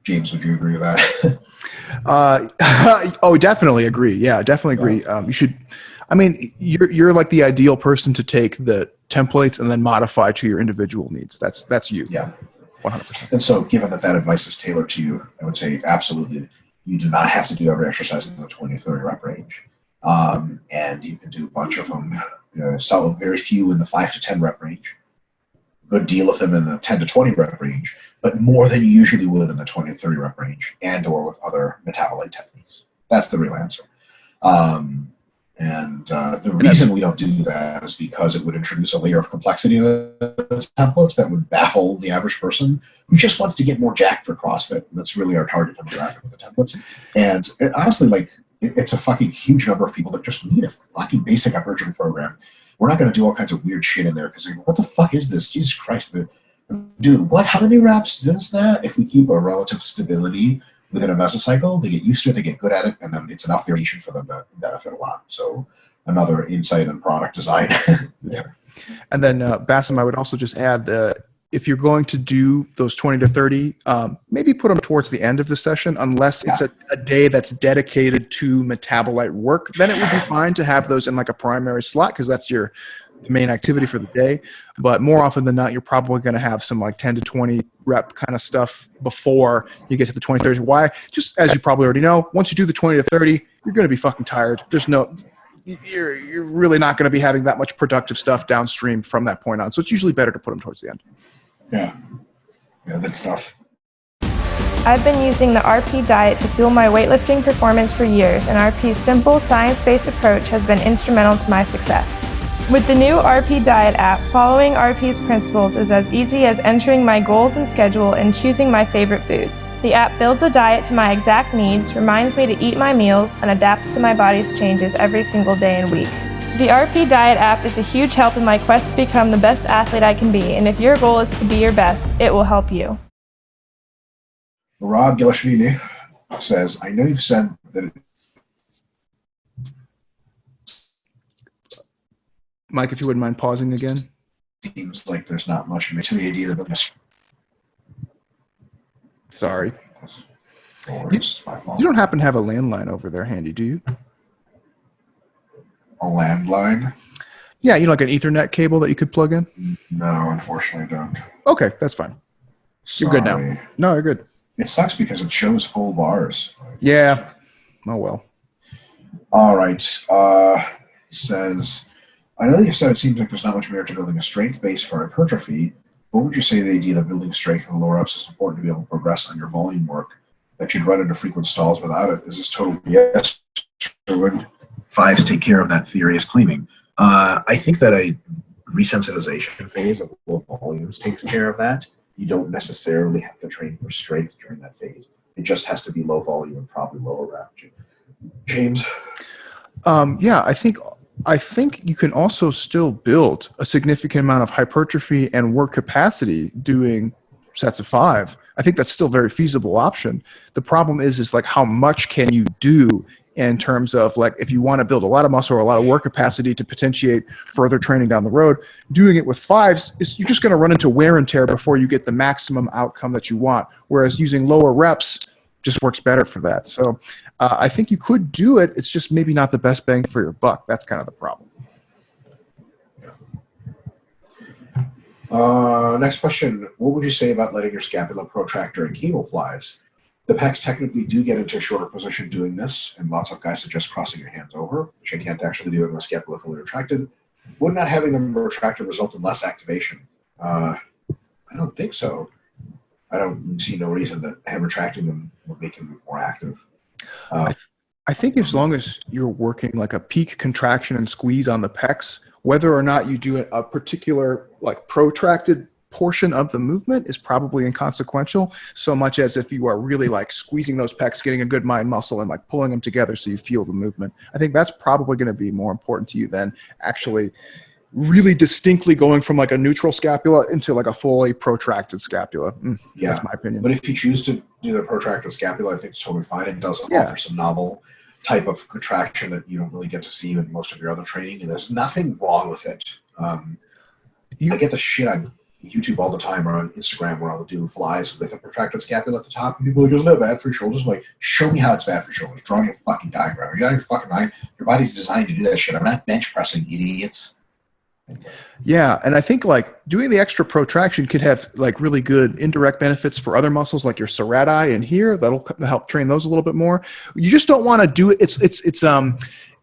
James, would you agree with that? Definitely agree. Yeah, definitely agree. You should. I mean, you're like the ideal person to take the templates and then modify to your individual needs. That's you. Yeah. 100%. And so given that advice is tailored to you, I would say absolutely you do not have to do every exercise in the 20 to 30 rep range. And you can do a bunch of them, very few in the 5 to 10 rep range, good deal of them in the 10 to 20 rep range, but more than you usually would in the 20 to 30 rep range and or with other metabolite techniques. That's the real answer. The reason we don't do that is because it would introduce a layer of complexity in the templates that would baffle the average person who just wants to get more jacked for CrossFit. And that's really our target demographic with the templates. And honestly, it's a fucking huge number of people that just need a fucking basic hypertrophy program. We're not going to do all kinds of weird shit in there because what the fuck is this? Jesus Christ. Dude, what? How many reps? This, that? If we keep a relative stability within a mesocycle, they get used to it, they get good at it, and then it's enough variation for them to benefit a lot. So another insight in product design. Yeah. And then Bassam, I would also just add, if you're going to do those 20 to 30, maybe put them towards the end of the session, unless it's a day that's dedicated to metabolite work. Then it would be fine to have those in like a primary slot because that's your main activity for the day. But more often than not, you're probably going to have some like 10 to 20 rep kind of stuff before you get to the 20, 30. Why? Just as you probably already know, once you do the 20 to 30, you're going to be fucking tired. There's no, you're really not going to be having that much productive stuff downstream from that point on. So it's usually better to put them towards the end. Yeah, that's tough. I've been using the RP diet to fuel my weightlifting performance for years, and RP's simple, science-based approach has been instrumental to my success. With the new RP Diet app, following RP's principles is as easy as entering my goals and schedule and choosing my favorite foods. The app builds a diet to my exact needs, reminds me to eat my meals, and adapts to my body's changes every single day and week. The RP Diet app is a huge help in my quest to become the best athlete I can be, and if your goal is to be your best, it will help you. Rob Gilashvili says, I know you've said that it Mike, if you wouldn't mind pausing again. seems like there's not much to the idea that Sorry. it's my fault. You don't happen to have a landline over there handy, do you? A landline? Yeah, like an Ethernet cable that you could plug in? No, unfortunately I don't. Okay, that's fine. You're good now. Sorry. No, you're good. It sucks because it shows full bars. Yeah. Oh, well. All right. Says, I know you said it seems like there's not much merit to building a strength base for hypertrophy. What would you say the idea that building strength in the lower ups is important to be able to progress on your volume work, that you'd run into frequent stalls without it? Is this total BS? Or would fives take care of that theory as claiming? I think that a resensitization phase of low volumes takes care of that. You don't necessarily have to train for strength during that phase. It just has to be low volume and probably lower rep. James? Yeah, I think you can also still build a significant amount of hypertrophy and work capacity doing sets of 5. I think that's still a very feasible option. The problem is like how much can you do in terms of like if you want to build a lot of muscle or a lot of work capacity to potentiate further training down the road, doing it with 5s, you're just going to run into wear and tear before you get the maximum outcome that you want. Whereas using lower reps just works better for that. So I think you could do it. It's just maybe not the best bang for your buck. That's kind of the problem. Next question. What would you say about letting your scapula protractor and cable flies? The pecs technically do get into a shorter position doing this, and lots of guys suggest crossing your hands over, which I can't actually do with my scapula fully retracted. Would not having them retracted result in less activation? I don't think so. I don't see no reason that him retracting them would make him more active. I think as long as you're working like a peak contraction and squeeze on the pecs, whether or not you do a particular like protracted portion of the movement is probably inconsequential, so much as if you are really like squeezing those pecs, getting a good mind muscle and like pulling them together so you feel the movement. I think that's probably going to be more important to you than actually really distinctly going from like a neutral scapula into like a fully protracted scapula. Yeah, that's my opinion. But if you choose to do the protracted scapula, I think it's totally fine. It does offer some novel type of contraction that you don't really get to see in most of your other training, and there's nothing wrong with it. I get the shit on YouTube all the time or on Instagram where I'll do flies with a protracted scapula at the top, and people are like, isn't that bad for your shoulders? I'm like, show me how it's bad for your shoulders. Draw me a fucking diagram. Are you out of your fucking mind? Your body's designed to do that shit. I'm not bench pressing, idiots. Yeah, and I think like doing the extra protraction could have like really good indirect benefits for other muscles like your serrati and here. That'll help train those a little bit more. You just don't want to do it.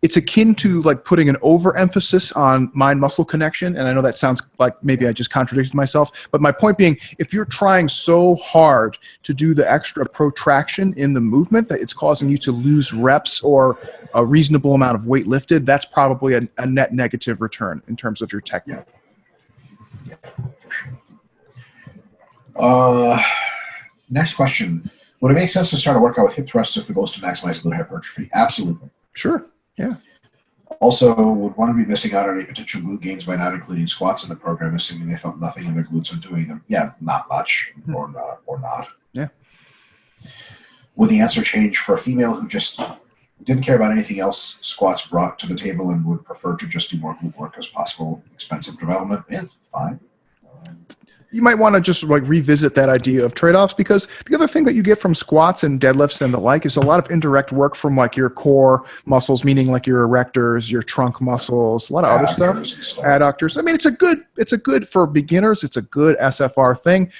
It's akin to like putting an overemphasis on mind-muscle connection. And I know that sounds like maybe I just contradicted myself, but my point being, if you're trying so hard to do the extra protraction in the movement that it's causing you to lose reps or a reasonable amount of weight lifted, that's probably a net negative return in terms of your technique. Yeah, for sure. Next question. Would it make sense to start a workout with hip thrusts if the goal is to maximize glute hypertrophy? Absolutely. Sure. Yeah. Also, would want to be missing out on any potential glute gains by not including squats in the program, assuming they felt nothing in their glutes on doing them. Yeah, not much, or not. Yeah. Would the answer change for a female who just didn't care about anything else squats brought to the table and would prefer to just do more glute work as possible? Expensive development? Yeah, fine. You might want to just like revisit that idea of trade-offs, because the other thing that you get from squats and deadlifts and the like is a lot of indirect work from like your core muscles, meaning like your erectors, your trunk muscles, a lot of other stuff, adductors. I mean, it's a good for beginners. It's a good SFR thing.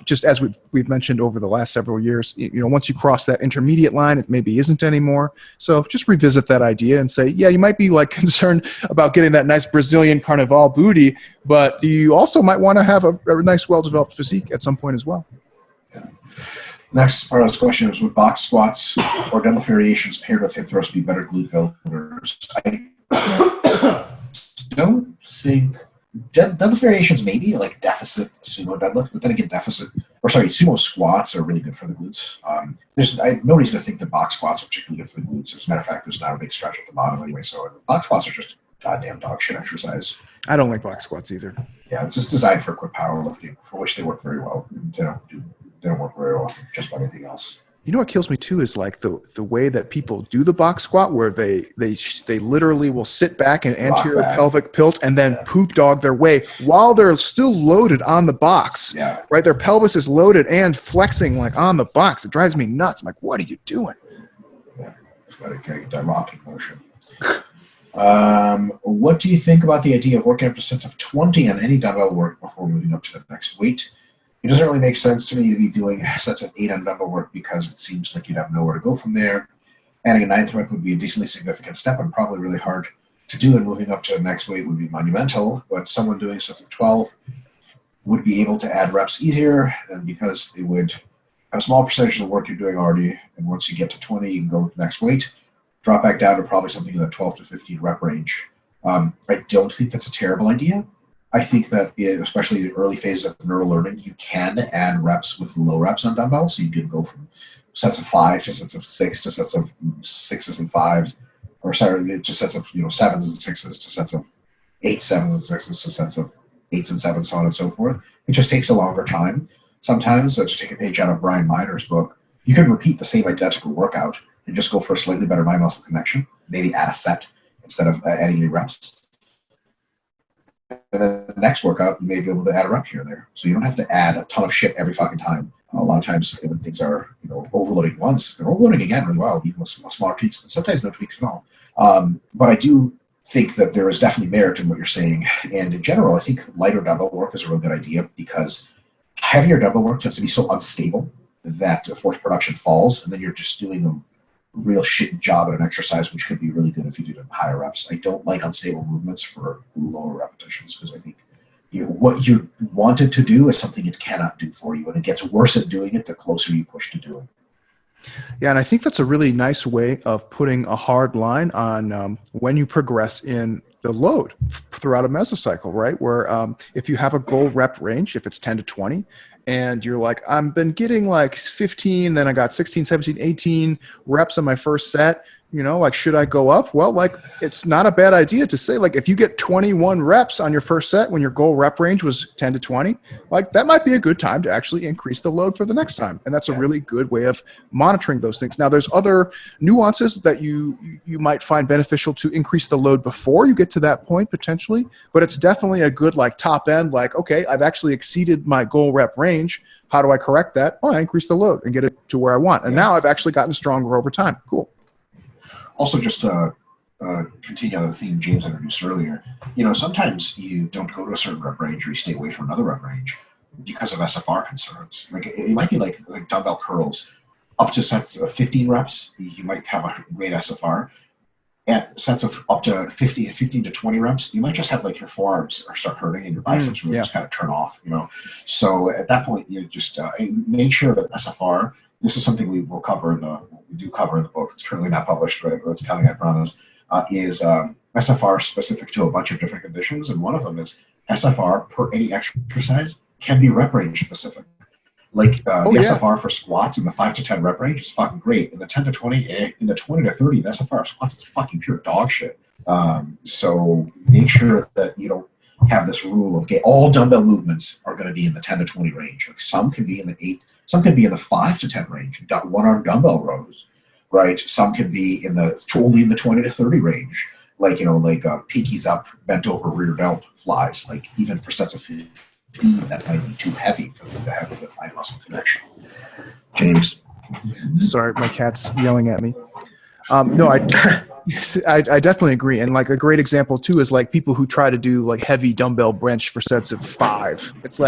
Just as we've mentioned over the last several years, once you cross that intermediate line, it maybe isn't anymore. So just revisit that idea and say, yeah, you might be like concerned about getting that nice Brazilian Carnival booty, but you also might want to have a nice, well-developed physique at some point as well. Yeah. Next part of this question is, would box squats or deadlift variations paired with hip thrusts be better glute builders? I don't think deadlift variations maybe, like deficit sumo deadlift, but then again, sumo squats are really good for the glutes. There's no reason to think that box squats are particularly good for the glutes. As a matter of fact, there's not a big stretch at the bottom anyway, so box squats are just goddamn dog shit exercise. I don't like box squats either. Yeah, it's just designed for quick powerlifting, for which they work very well. They don't work very well for just about anything else. You know what kills me too is like the way that people do the box squat, where they literally will sit back and anterior pelvic tilt and then poop dog their way while they're still loaded on the box. Yeah. Right, their pelvis is loaded and flexing like on the box. It drives me nuts. I'm like, what are you doing? Yeah, gotta get that rocking motion. What do you think about the idea of working up to sets of 20 on any dumbbell work before moving up to the next weight? It doesn't really make sense to me to be doing sets of 8 on dumbbell work because it seems like you'd have nowhere to go from there. Adding a 9th rep would be a decently significant step and probably really hard to do, and moving up to the next weight would be monumental, but someone doing sets of 12 would be able to add reps easier, and because they would have a small percentage of the work you're doing already, and once you get to 20, you can go to the next weight, drop back down to probably something in the 12 to 15 rep range. I don't think that's a terrible idea. I think that, especially in early phases of neural learning, you can add reps with low reps on dumbbells. So you can go from sets of 5 to sets of 6 to sets of 6s and 5s, or sorry, to sets of 7s and 6s to sets of 8, 7s and 6s to sets of 8s and 7s, so on and so forth. It just takes a longer time. Sometimes, to take a page out of Brian Miner's book, you can repeat the same identical workout and just go for a slightly better mind-muscle connection, maybe add a set instead of adding any reps. And then the next workout, you may be able to add a rep here and there. So you don't have to add a ton of shit every fucking time. A lot of times when things are, overloading once, they're overloading again really well, even with smaller tweaks, and sometimes no tweaks at all. But I do think that there is definitely merit in what you're saying. And in general, I think lighter dumbbell work is a real good idea because heavier dumbbell work tends to be so unstable that force production falls, and then you're just doing a real shit job at an exercise, which could be really good if you did it in higher reps. I don't like unstable movements for lower repetitions because I think what you wanted to do is something it cannot do for you, and it gets worse at doing it the closer you push to doing it. Yeah, and I think that's a really nice way of putting a hard line on when you progress in the load throughout a mesocycle, right? Where if you have a goal rep range, if it's 10 to 20, and you're like, I've been getting like 15, then I got 16, 17, 18 reps on my first set, should I go up? Well, it's not a bad idea to say, if you get 21 reps on your first set when your goal rep range was 10 to 20, that might be a good time to actually increase the load for the next time. And that's a really good way of monitoring those things. Now, there's other nuances that you might find beneficial to increase the load before you get to that point potentially, but it's definitely a good top end, okay, I've actually exceeded my goal rep range. How do I correct that? Oh, I increase the load and get it to where I want. And now I've actually gotten stronger over time. Cool. Also, just to continue on the theme James introduced earlier, sometimes you don't go to a certain rep range or you stay away from another rep range because of SFR concerns. It might be like dumbbell curls. Up to sets of 15 reps, you might have a great SFR. At sets of up to 15 to 20 reps, you might just have your forearms start hurting and your biceps really just kind of turn off, So at that point, you just make sure that SFR, this is something we will cover in the book. It's currently not published, but it's coming, I promise. Is SFR specific to a bunch of different conditions, and one of them is SFR per any exercise can be rep range specific. SFR for squats in the 5 to 10 rep range is fucking great. In the 10 to 20, in the 20 to 30, the SFR of squats is fucking pure dog shit. So make sure that you don't have this rule of all dumbbell movements are going to be in the 10 to 20 range. Some can be in the 8. Some can be in the 5 to 10 range, one-arm dumbbell rows, right? Some can be only in the 20 to 30 range, pinkies up, bent over rear delt flies, even for sets of 15, that might be too heavy for them to have a good mind muscle connection. James? Sorry, my cat's yelling at me. No, I definitely agree. And a great example too is people who try to do heavy dumbbell bench for sets of 5. It's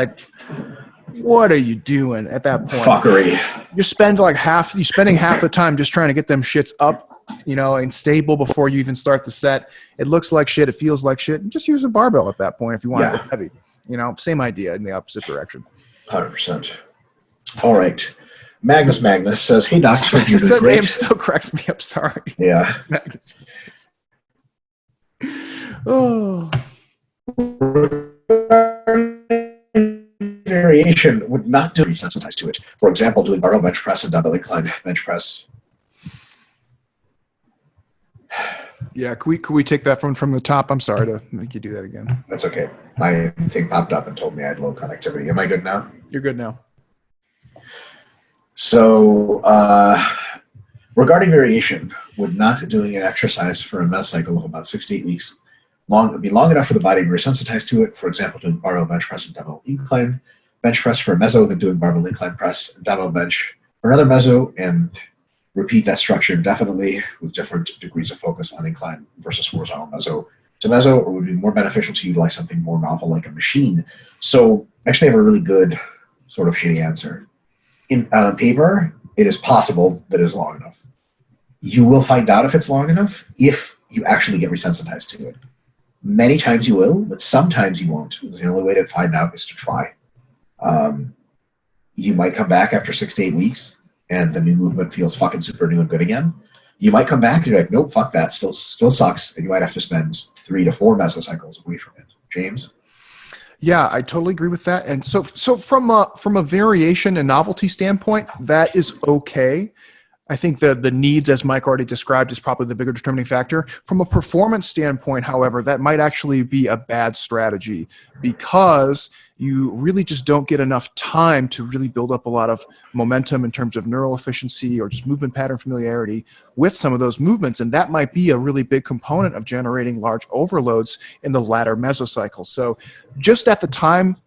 what are you doing at that point? Fuckery. You're spending half the time just trying to get them shits up, and stable before you even start the set. It looks like shit. It feels like shit. Just use a barbell at that point if you want to go heavy. Same idea in the opposite direction. 100%. All right. Magnus says, "Hey Doc, that name still cracks me up. Sorry. Yeah. Oh. Variation would not do resensitized to it. For example, doing barbell bench press and double incline bench press." Yeah, could we take that from the top? I'm sorry to make you do that again. That's okay. My thing popped up and told me I had low connectivity. Am I good now? You're good now. So, regarding variation, would not doing an exercise for a mesocycle of about 6 to 8 weeks be long enough for the body to be resensitized to it? For example, doing barbell bench press and double incline bench press for a meso, then doing barbell incline press and double bench for another meso, and repeat that structure indefinitely with different degrees of focus on incline versus horizontal meso to meso, or would it be more beneficial to utilize something more novel like a machine? So, actually, I have a really good sort of shitty answer. On paper, it is possible that it is long enough. You will find out if it's long enough if you actually get resensitized to it. Many times you will, but sometimes you won't. The only way to find out is to try. You might come back after 6 to 8 weeks, and the new movement feels fucking super new and good again. You might come back and you're like, nope, fuck that, still sucks, and you might have to spend 3 to 4 mesocycles away from it. James? Yeah, I totally agree with that. And so from a variation and novelty standpoint, that is okay. I think the needs, as Mike already described, is probably the bigger determining factor. From a performance standpoint, however, that might actually be a bad strategy because you really just don't get enough time to really build up a lot of momentum in terms of neural efficiency or just movement pattern familiarity with some of those movements. And that might be a really big component of generating large overloads in the latter mesocycle. So just at the time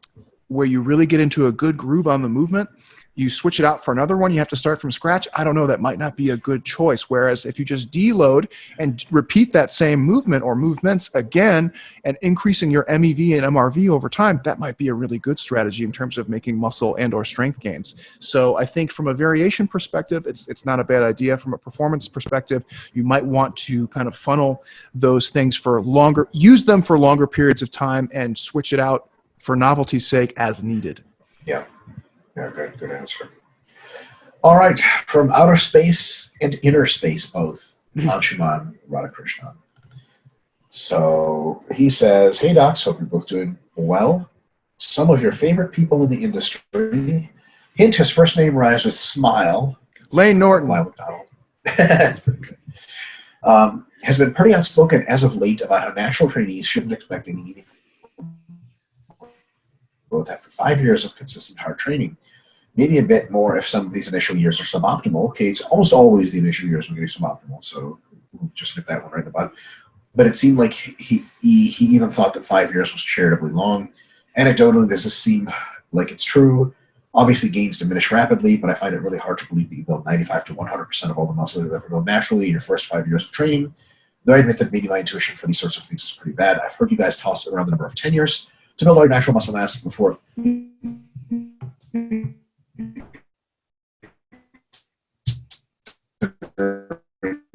where you really get into a good groove on the movement, you switch it out for another one, you have to start from scratch. I don't know, that might not be a good choice. Whereas if you just deload and repeat that same movement or movements again and increasing your MEV and MRV over time, that might be a really good strategy in terms of making muscle and or strength gains. So I think from a variation perspective, it's not a bad idea. From a performance perspective, you might want to kind of funnel those things for longer, use them for longer periods of time and switch it out for novelty's sake as needed. Yeah. Yeah, good answer. All right, from outer space and inner space both, Anshuman Radhakrishnan. So he says, "Hey docs, hope you're both doing well. Some of your favorite people in the industry." Hint, his first name rhymes with smile. Lane Norton. Lyle McDonald. That's pretty good. Has been pretty outspoken as of late about how natural trainees shouldn't expect any meaningful growth after 5 years of consistent hard training. Maybe a bit more if some of these initial years are suboptimal. Okay, it's almost always the initial years will be suboptimal, so we'll just nip that one right in the bud. But it seemed like he even thought that 5 years was charitably long. Anecdotally, this does seem like it's true. Obviously, gains diminish rapidly, but I find it really hard to believe that you build 95 to 100% of all the muscle you ever build naturally in your first 5 years of training. Though I admit that maybe my intuition for these sorts of things is pretty bad. I've heard you guys toss around the number of 10 years to build all your natural muscle mass before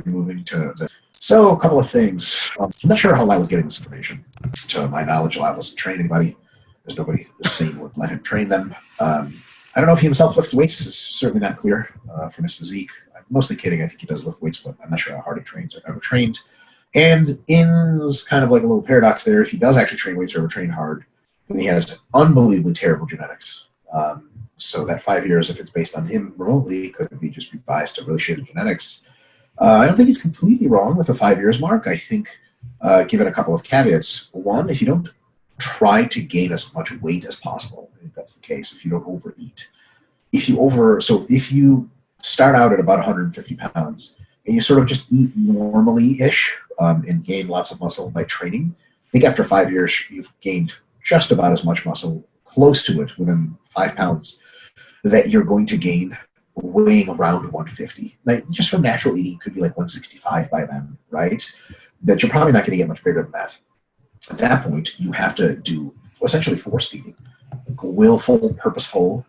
moving to the... So, a couple of things. I'm not sure how Lyle was getting this information. To my knowledge, Lyle doesn't train anybody. There's nobody sane would let him train them. I don't know if he himself lifts weights. It's certainly not clear from his physique. I'm mostly kidding. I think he does lift weights, but I'm not sure how hard he trains or ever trained. And there's kind of like a little paradox there. If he does actually train weights or ever train hard, then he has unbelievably terrible genetics. So that 5 years, if it's based on him remotely, could be just be biased to really shitty genetics. I don't think he's completely wrong with the 5 years mark. I think, given a couple of caveats. One, if you don't try to gain as much weight as possible, I think that's the case, if you don't overeat. If you start out at about 150 pounds and you sort of just eat normally-ish and gain lots of muscle by training, I think after 5 years, you've gained just about as much muscle, close to it, within 5 pounds, that you're going to gain weighing around 150. Like, just from natural eating, could be like 165 by then, right? That you're probably not going to get much bigger than that. At that point, you have to do essentially force feeding. willful, purposeful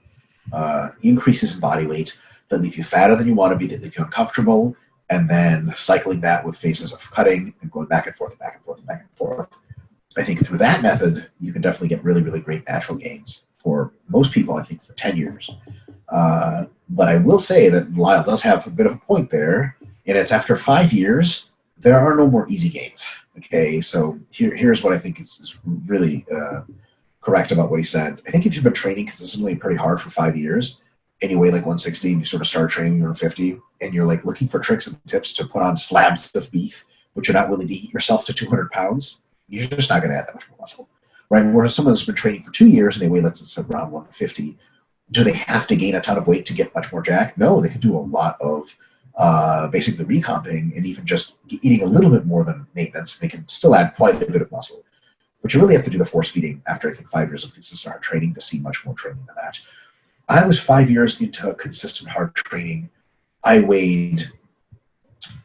increases in body weight that leave you fatter than you want to be, that leave you uncomfortable, and then cycling that with phases of cutting and going back and forth and back and forth and back and forth. I think through that method, you can definitely get really, really great natural gains for most people, I think, for 10 years. But I will say that Lyle does have a bit of a point there, and it's after 5 years, there are no more easy gains. Okay, so here's what I think is really correct about what he said. I think if you've been training consistently pretty hard for 5 years, and you weigh like 160 and you sort of start training when you're 50, and you're like looking for tricks and tips to put on slabs of beef, but you're not willing to eat yourself to 200 pounds, you're just not going to add that much more muscle, right? Whereas someone that's been training for 2 years and they weigh, let's say, around 150, do they have to gain a ton of weight to get much more jack? No, they can do a lot of basically recomping and even just eating a little bit more than maintenance. They can still add quite a bit of muscle. But you really have to do the force feeding after, I think, 5 years of consistent hard training to see much more training than that. I was 5 years into consistent hard training. I weighed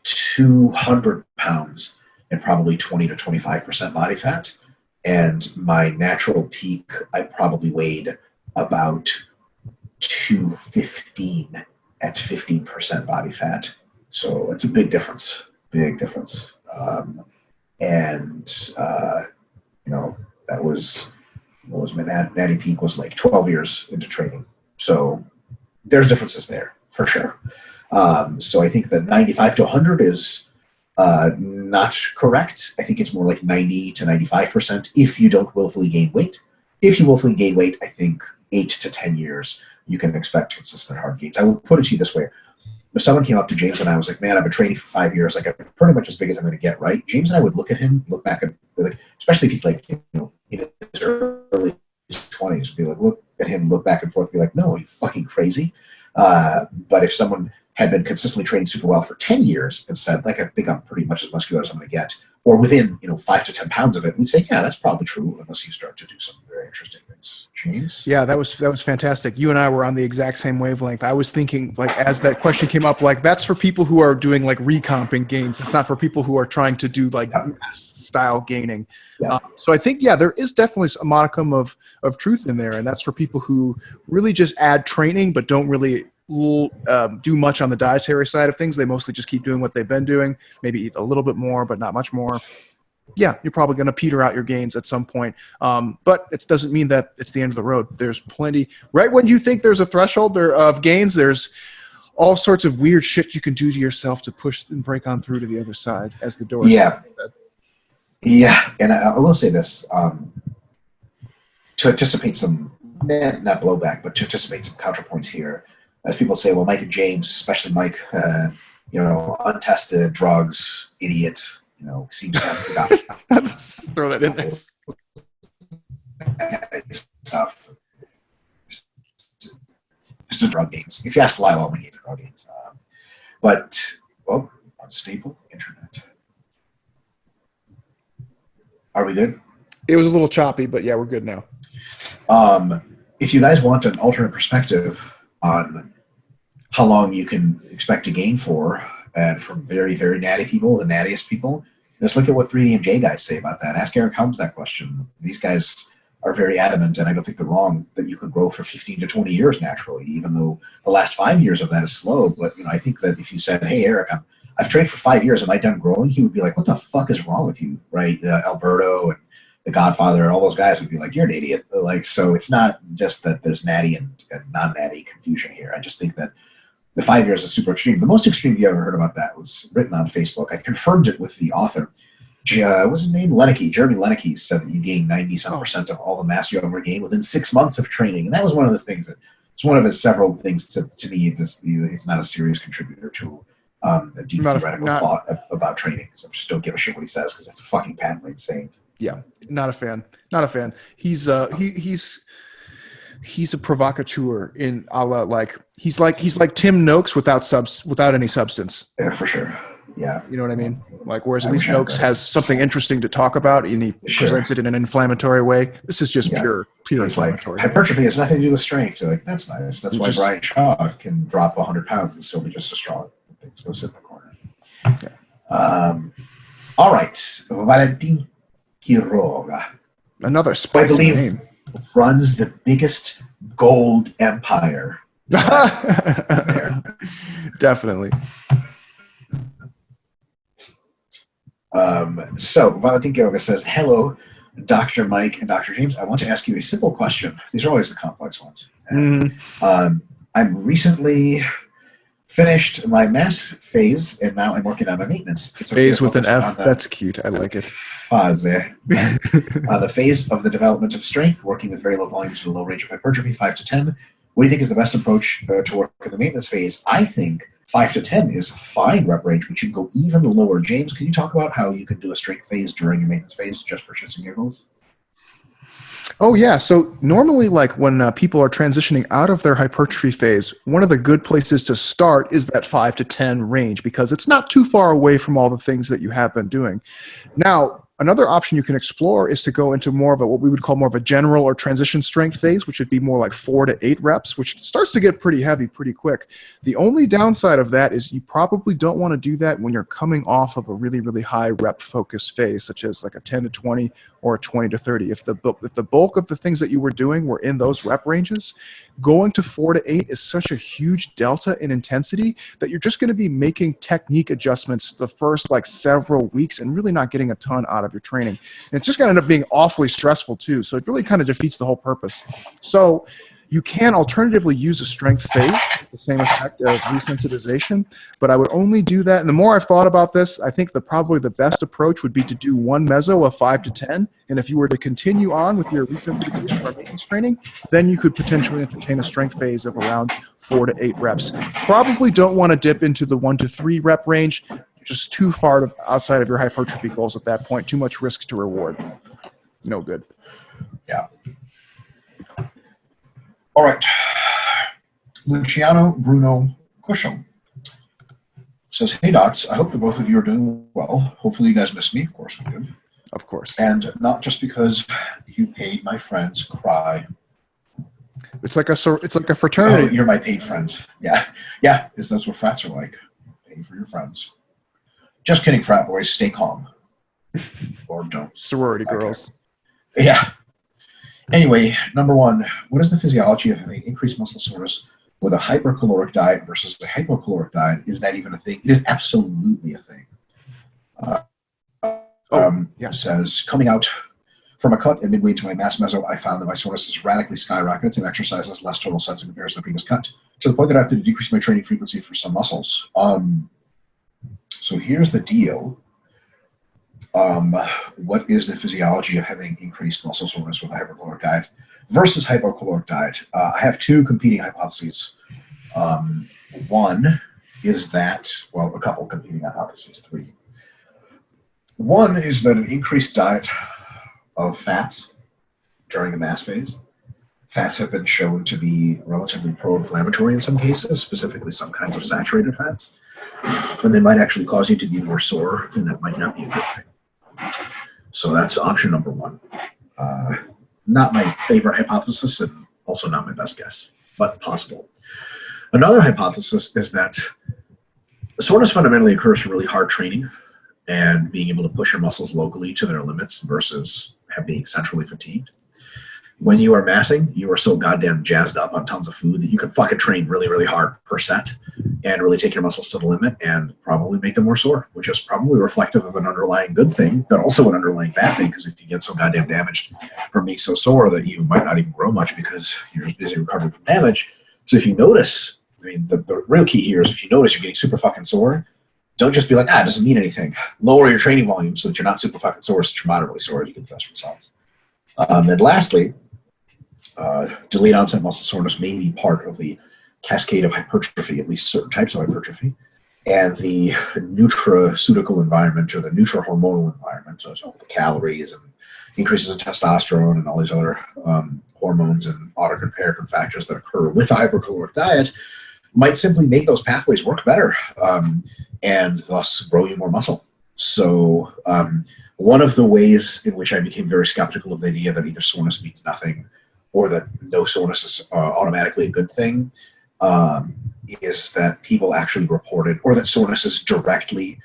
200 pounds and probably 20 to 25% body fat. And my natural peak, I probably weighed about 215 at 15% body fat. So it's a big difference, big difference. That was, what was my natty peak was like 12 years into training. So there's differences there for sure. So I think that 95 to 100 is not correct. I think it's more like 90 to 95% if you don't willfully gain weight. If you willfully gain weight, I think 8 to 10 years, you can expect consistent hard gains. I would put it to you this way. If someone came up to James and I was like, man, I've been training for 5 years, like I'm pretty much as big as I'm going to get, right? James and I would look at him, look back at, like, especially if he's like, in his early 20s, be like, look at him, look back and forth, be like, no, you fucking crazy. But if someone had been consistently training super well for 10 years and said, like, I think I'm pretty much as muscular as I'm going to get, or within 5 to 10 pounds of it, we'd say, yeah, that's probably true, unless you start to do some very interesting things. James? Yeah, that was fantastic. You and I were on the exact same wavelength. I was thinking, like, as that question came up, like, that's for people who are doing like recomping gains. It's not for people who are trying to do like mass style gaining. Yeah. So I think, yeah, there is definitely a modicum of truth in there, and that's for people who really just add training but don't really do much on the dietary side of things. They mostly just keep doing what they've been doing, maybe eat a little bit more but not much more. Yeah, you're probably going to peter out your gains at some point, but it doesn't mean that it's the end of the road. There's plenty. Right when you think there's a threshold of gains, there's all sorts of weird shit you can do to yourself to push and break on through to the other side as the door. Yeah, and I will say this, to anticipate some, not blowback, but to anticipate some counterpoints here. As people say, well, Mike and James, especially Mike, untested, drugs, idiot, seems to have forgotten. Let's just throw that in there. Stuff. Just the drug gains. If you ask Lyle, we need the drug gains. Unstable internet. Are we good? It was a little choppy, but yeah, we're good now. If you guys want an alternate perspective on how long you can expect to gain for, and from very, very natty people, the nattiest people, just look at what 3DMJ guys say about that. Ask Eric Helms that question. These guys are very adamant, and I don't think they're wrong, that you can grow for 15 to 20 years naturally, even though the last 5 years of that is slow. But I think that if you said, hey, Eric, I've trained for 5 years, am I done growing? He would be like, what the fuck is wrong with you, right? Alberto and The Godfather and all those guys would be like, you're an idiot. So it's not just that there's natty and non-natty confusion here. I just think that the 5 years is super extreme. The most extreme you ever heard about that was written on Facebook. I confirmed it with the author. What's his name? Jeremy Leneke said that you gain 90% of all the mass you ever gain within 6 months of training. And that was one of those things it's one of his several things to me. It's not a serious contributor to a deep theoretical thought about training. So I just don't give a shit what he says because that's fucking patently insane. Yeah, not a fan. He's a provocateur in he's like Tim Noakes without any substance. Yeah, for sure. Yeah. You know what I mean? Like, whereas at least Noakes has something interesting to talk about and he presents it in an inflammatory way. This is just pure it's inflammatory. Like, hypertrophy has nothing to do with strength. You're like, that's nice. That's why Brian Shaw can drop 100 pounds and still be just as strong. Things go sit in the corner. Yeah. All right. Valentin Quiroga. Another spicy name. runs the biggest gold empire. Definitely. So Valentin Yoga says, hello, Dr. Mike and Dr. James. I want to ask you a simple question. These are always the complex ones. I'm recently finished my mass phase, and now I'm working on my maintenance. It's okay phase with an F. That's cute. I like it. Phase. The phase of the development of strength, working with very low volumes and a low range of hypertrophy, 5 to 10. What do you think is the best approach to work in the maintenance phase? I think 5 to 10 is a fine rep range. We should go even lower. James, can you talk about how you can do a strength phase during your maintenance phase just for shits and giggles? Oh, yeah. So normally, like when people are transitioning out of their hypertrophy phase, one of the good places to start is that 5 to 10 range because it's not too far away from all the things that you have been doing. Now, another option you can explore is to go into more of what we would call more of a general or transition strength phase, which would be more like 4 to 8 reps, which starts to get pretty heavy pretty quick. The only downside of that is you probably don't want to do that when you're coming off of a really, really high rep focus phase, such as like a 10 to 20 or a 20 to 30. If the bulk of the things that you were doing were in those rep ranges, going to 4 to 8 is such a huge delta in intensity that you're just going to be making technique adjustments the first like several weeks and really not getting a ton out of your training. And it's just going to end up being awfully stressful too. So it really kind of defeats the whole purpose. So you can alternatively use a strength phase, the same effect of resensitization, but I would only do that. And the more I've thought about this, I think probably the best approach would be to do one meso of 5 to 10. And if you were to continue on with your resensitization or maintenance training, then you could potentially entertain a strength phase of around 4 to 8 reps. Probably don't want to dip into the 1 to 3 rep range. Just too far outside of your hypertrophy goals at that point. Too much risk to reward. No good. Yeah. All right. Luciano Bruno Cushel says, hey, docs, I hope that both of you are doing well. Hopefully you guys missed me. Of course we did. Of course. And not just because you paid my friends cry. It's like a fraternity. Oh, you're my paid friends. Yeah. Yeah, because that's what frats are like. Paying for your friends. Just kidding, frat boys. Stay calm. Or don't. Sorority girls. Yeah. Anyway, number one, what is the physiology of having increased muscle soreness with a hypercaloric diet versus a hypocaloric diet? Is that even a thing? It is absolutely a thing. It says, coming out from a cut and midway to my mass meso, I found that my soreness has radically skyrocketed and exercise has less total sense in comparison to the previous cut, to the point that I have to decrease my training frequency for some muscles. So here's the deal. What is the physiology of having increased muscle soreness with a hypercaloric diet versus hypocaloric diet? I have two competing hypotheses. One is that, well, a couple competing hypotheses, three. One is that an increased diet of fats during the mass phase. Fats have been shown to be relatively pro-inflammatory in some cases, specifically some kinds of saturated fats. And they might actually cause you to be more sore, and that might not be a good thing. So that's option number one. Not my favorite hypothesis and also not my best guess, but possible. Another hypothesis is that soreness fundamentally occurs from really hard training and being able to push your muscles locally to their limits versus being centrally fatigued. When you are massing, you are so goddamn jazzed up on tons of food that you can fucking train really, really hard per set and really take your muscles to the limit and probably make them more sore, which is probably reflective of an underlying good thing, but also an underlying bad thing, because if you get so goddamn damaged from being so sore that you might not even grow much because you're just busy recovering from damage. So if you notice, I mean, the real key here is if you notice you're getting super fucking sore, don't just be like, it doesn't mean anything. Lower your training volume so that you're not super fucking sore, so that you're moderately sore, you get the best results. And lastly, delayed onset muscle soreness may be part of the cascade of hypertrophy, at least certain types of hypertrophy, and the nutraceutical environment or the nutrahormonal environment, so the calories and increases in testosterone and all these other hormones and autocrine paracrine factors that occur with a hypercaloric diet might simply make those pathways work better and thus grow you more muscle. So one of the ways in which I became very skeptical of the idea that either soreness means nothing or that no soreness is automatically a good thing, is that people actually reported, or that soreness is directly,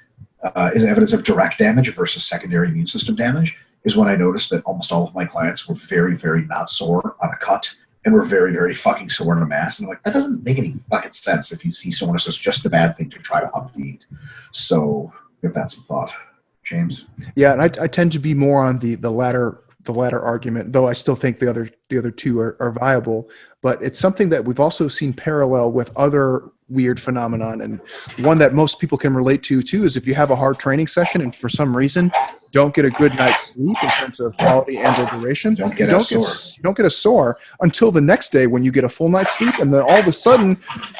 is evidence of direct damage versus secondary immune system damage, is when I noticed that almost all of my clients were very, very not sore on a cut and were very, very fucking sore in a mass. And I'm like, that doesn't make any fucking sense if you see soreness as just a bad thing to try to upfeed. So give that some thought. James? Yeah, and I tend to be more on the latter argument, though I still think the other two are viable. But it's something that we've also seen parallel with other weird phenomenon, and one that most people can relate to too is if you have a hard training session and for some reason don't get a good night's sleep in terms of quality and or duration, you don't get a sore until the next day when you get a full night's sleep, and then all of a sudden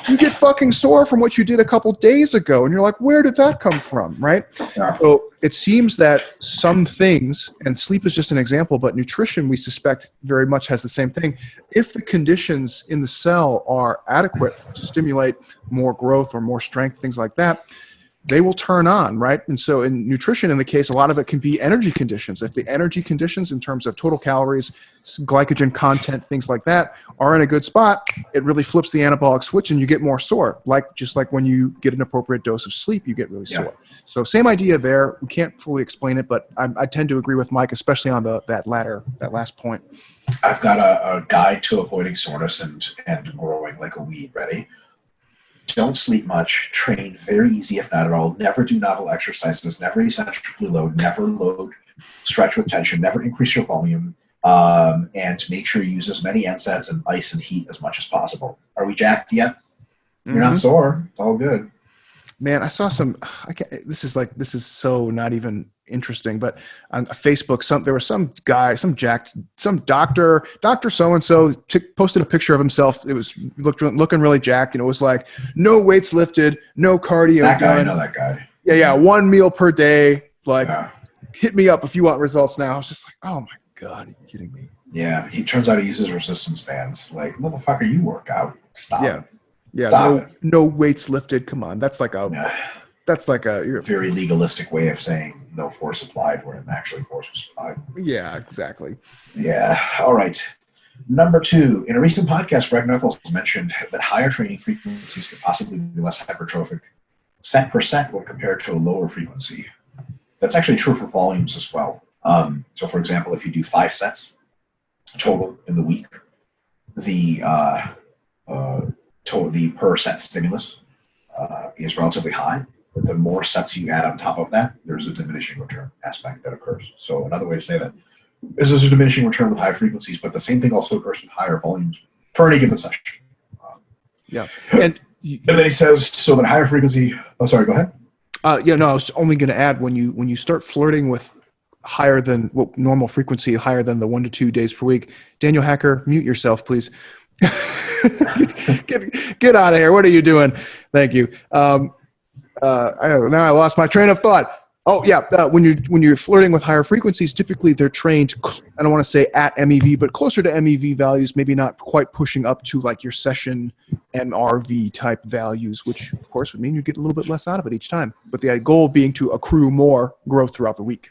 you get fucking sore from what you did a couple days ago, and you're like, where did that come from, right? Yeah. So it seems that some things, and sleep is just an example, but nutrition we suspect very much has the same thing. If the conditions in the cell are adequate to stimulate more growth or more strength, things like that, they will turn on, right? And so in nutrition, in the case, a lot of it can be energy conditions. If the energy conditions in terms of total calories, glycogen content, things like that are in a good spot, it really flips the anabolic switch and you get more sore. Just like when you get an appropriate dose of sleep, you get really sore. So same idea there. We can't fully explain it, but I tend to agree with Mike, especially on that last point. I've got a guide to avoiding soreness and growing like a weed ready. Don't sleep much, train very easy if not at all, never do novel exercises, never eccentrically load, never load, stretch with tension, never increase your volume, and make sure you use as many NSAIDs and ice and heat as much as possible. Are we jacked yet? You're not sore. It's all good. Man, I saw some. This is so not even interesting. But on Facebook, there was some guy, some doctor so and so posted a picture of himself. It was looking really jacked, and it was like no weights lifted, no cardio. That guy, I know that guy. Yeah, 1 meal per day. Hit me up if you want results now. I was just like, oh my god, are you kidding me? Yeah, he turns out he uses resistance bands. Like, motherfucker, you work out. Stop. Yeah, no weights lifted. Come on, that's like a very legalistic way of saying no force applied when actually force was applied. Yeah, exactly. Yeah. All right. Number 2, in a recent podcast, Greg Nuckols mentioned that higher training frequencies could possibly be less hypertrophic set percent when compared to a lower frequency. That's actually true for volumes as well. So, for example, if you do 5 sets total in the week, the per set stimulus is relatively high, but the more sets you add on top of that, there's a diminishing return aspect that occurs. So another way to say that is there's a diminishing return with high frequencies, but the same thing also occurs with higher volumes for any given session. And then he says, so that higher frequency, oh, sorry, go ahead. I was only going to add when you start flirting with higher than normal frequency, higher than the 1 to 2 days per week, Daniel Hacker, mute yourself, please. Get out of here. What are you doing? Thank you. I know, now I lost my train of thought. Oh yeah. When you're flirting with higher frequencies, typically they're trained, I don't want to say at MEV, but closer to MEV values, maybe not quite pushing up to like your session MRV type values, which of course would mean you get a little bit less out of it each time. But the goal being to accrue more growth throughout the week.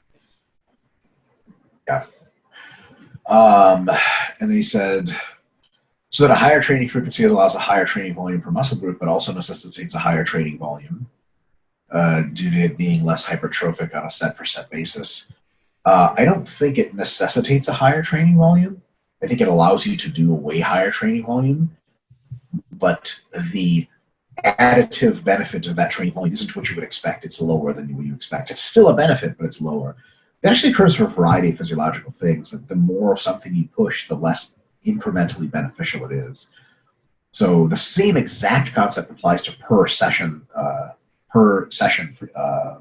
Yeah. And then he said, so that a higher training frequency allows a higher training volume per muscle group, but also necessitates a higher training volume due to it being less hypertrophic on a set percent basis. I don't think it necessitates a higher training volume. I think it allows you to do a way higher training volume, but the additive benefit of that training volume isn't what you would expect. It's lower than what you expect. It's still a benefit, but it's lower. It actually occurs for a variety of physiological things. That the more of something you push, the less incrementally beneficial it is. So the same exact concept applies to per session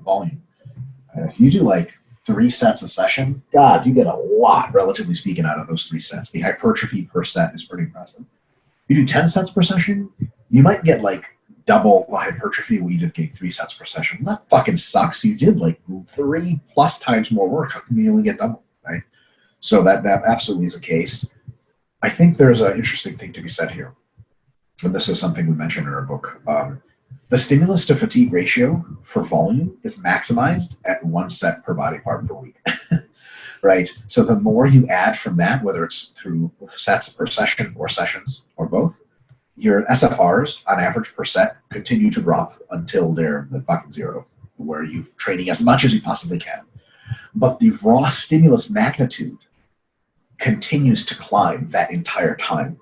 volume. And if you do like 3 sets a session, God, you get a lot, relatively speaking, out of those 3 sets. The hypertrophy per set is pretty impressive. If you do 10 sets per session, you might get like double the hypertrophy what you did getting 3 sets per session. That fucking sucks. You did like 3+ times more work. How come you only get double, right? So that absolutely is the case. I think there's an interesting thing to be said here. And this is something we mentioned in our book. The stimulus to fatigue ratio for volume is maximized at 1 set per body part per week. Right? So the more you add from that, whether it's through sets per session or sessions or both, your SFRs on average per set continue to drop until they're the fucking zero, where you're training as much as you possibly can. but the raw stimulus magnitude continues to climb that entire time.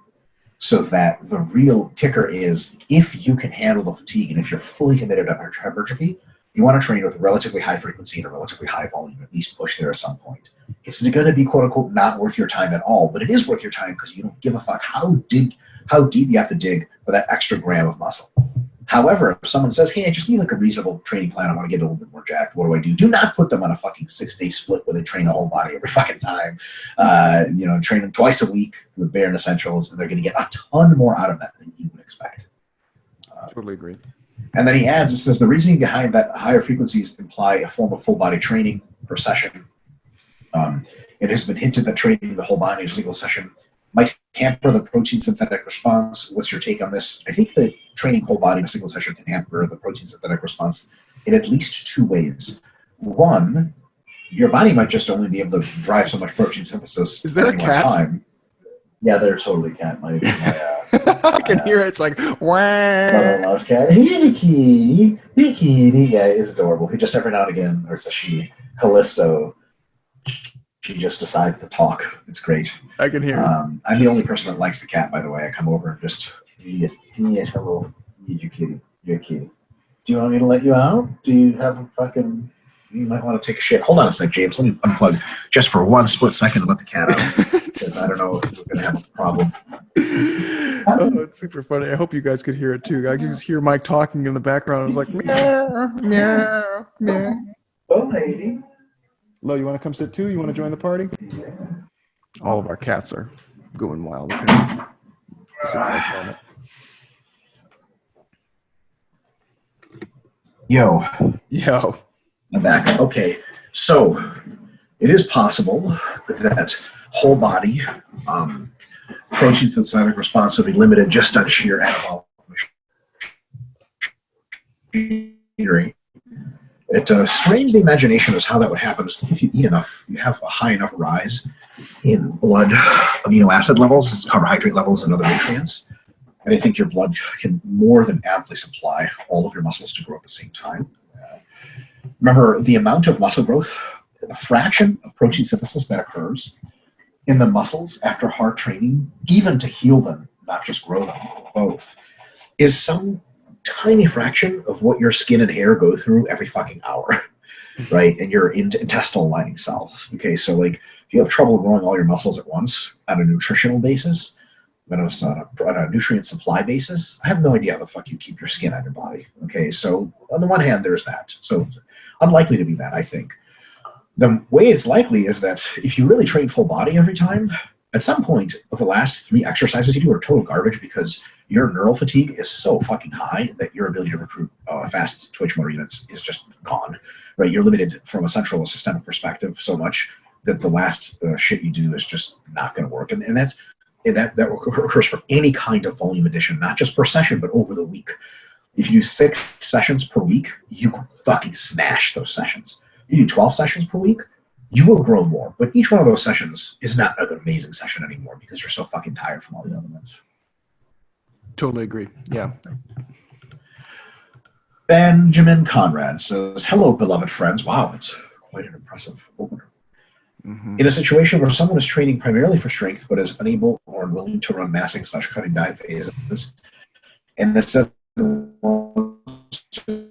So that the real kicker is, if you can handle the fatigue and if you're fully committed to hypertrophy, you want to train with a relatively high frequency and a relatively high volume, at least push there at some point. It's going to be, quote unquote, not worth your time at all, but it is worth your time because you don't give a fuck how deep you have to dig for that extra gram of muscle. However, if someone says, hey, I just need like a reasonable training plan, I want to get a little bit more jacked, what do I do? Do not put them on a fucking 6-day split where they train the whole body every fucking time. Train them twice a week with bare essentials, and they're going to get a ton more out of that than you would expect. Totally agree. And then he adds, it says, the reasoning behind that higher frequencies imply a form of full body training per session. It has been hinted that training the whole body in a single session might hamper the protein synthetic response. What's your take on this? I think that training whole body in a single session can hamper the protein synthetic response in at least two ways. One, your body might just only be able to drive so much protein synthesis. Is there a cat? Time. Yeah, they're totally cat. I can hear it. It's like, wah. Mother-in-law's cat. Hey, kitty. Hey, kitty. Yeah, it is adorable. He just every now and again, or it's a she, Callisto. She just decides to talk. It's great. I can hear it. I'm the only person that likes the cat, by the way. I come over and just, yes, hello. You're kitty. You're a kitty. Do you want me to let you out? Do you have a fucking... You might want to take a shit. Hold on a sec, James. Let me unplug just for one split second and let the cat out. Because I don't know if we're going to have a problem. Oh, it's super funny. I hope you guys could hear it too. I could just hear Mike talking in the background. I was like, meow, meow, meow. Oh, lady. Lo, you want to come sit too? You want to join the party? Yeah. All of our cats are going wild. This exact moment. Yo. I'm back. Okay, so it is possible that whole body protein synthetic response will be limited just on sheer anabolic machinery. It strains the imagination as how that would happen if you eat enough. You have a high enough rise in blood amino acid levels, carbohydrate levels, and other nutrients. And I think your blood can more than amply supply all of your muscles to grow at the same time. Remember, the amount of muscle growth, the fraction of protein synthesis that occurs in the muscles after hard training, even to heal them, not just grow them, both, is some tiny fraction of what your skin and hair go through every fucking hour, right? And your intestinal lining cells. Okay, so like if you have trouble growing all your muscles at once on a nutritional basis, on a nutrient supply basis, I have no idea how the fuck you keep your skin on your body. Okay, so on the one hand, there's that. So unlikely to be that, I think. The way it's likely is that if you really train full body every time, at some point of the last 3 exercises you do are total garbage because your neural fatigue is so fucking high that your ability to recruit fast twitch motor units is just gone, right? You're limited from a central systemic perspective so much that the last shit you do is just not going to work. And that occurs for any kind of volume addition, not just per session, but over the week. If you do 6 sessions per week, you fucking smash those sessions. You do 12 sessions per week, you will grow more. But each one of those sessions is not an amazing session anymore because you're so fucking tired from all the other ones. Totally agree. Yeah. Benjamin Conrad says, hello, beloved friends. Wow, it's quite an impressive opener. Mm-hmm. In a situation where someone is training primarily for strength but is unable or unwilling to run massing/cutting diet phases, and it says to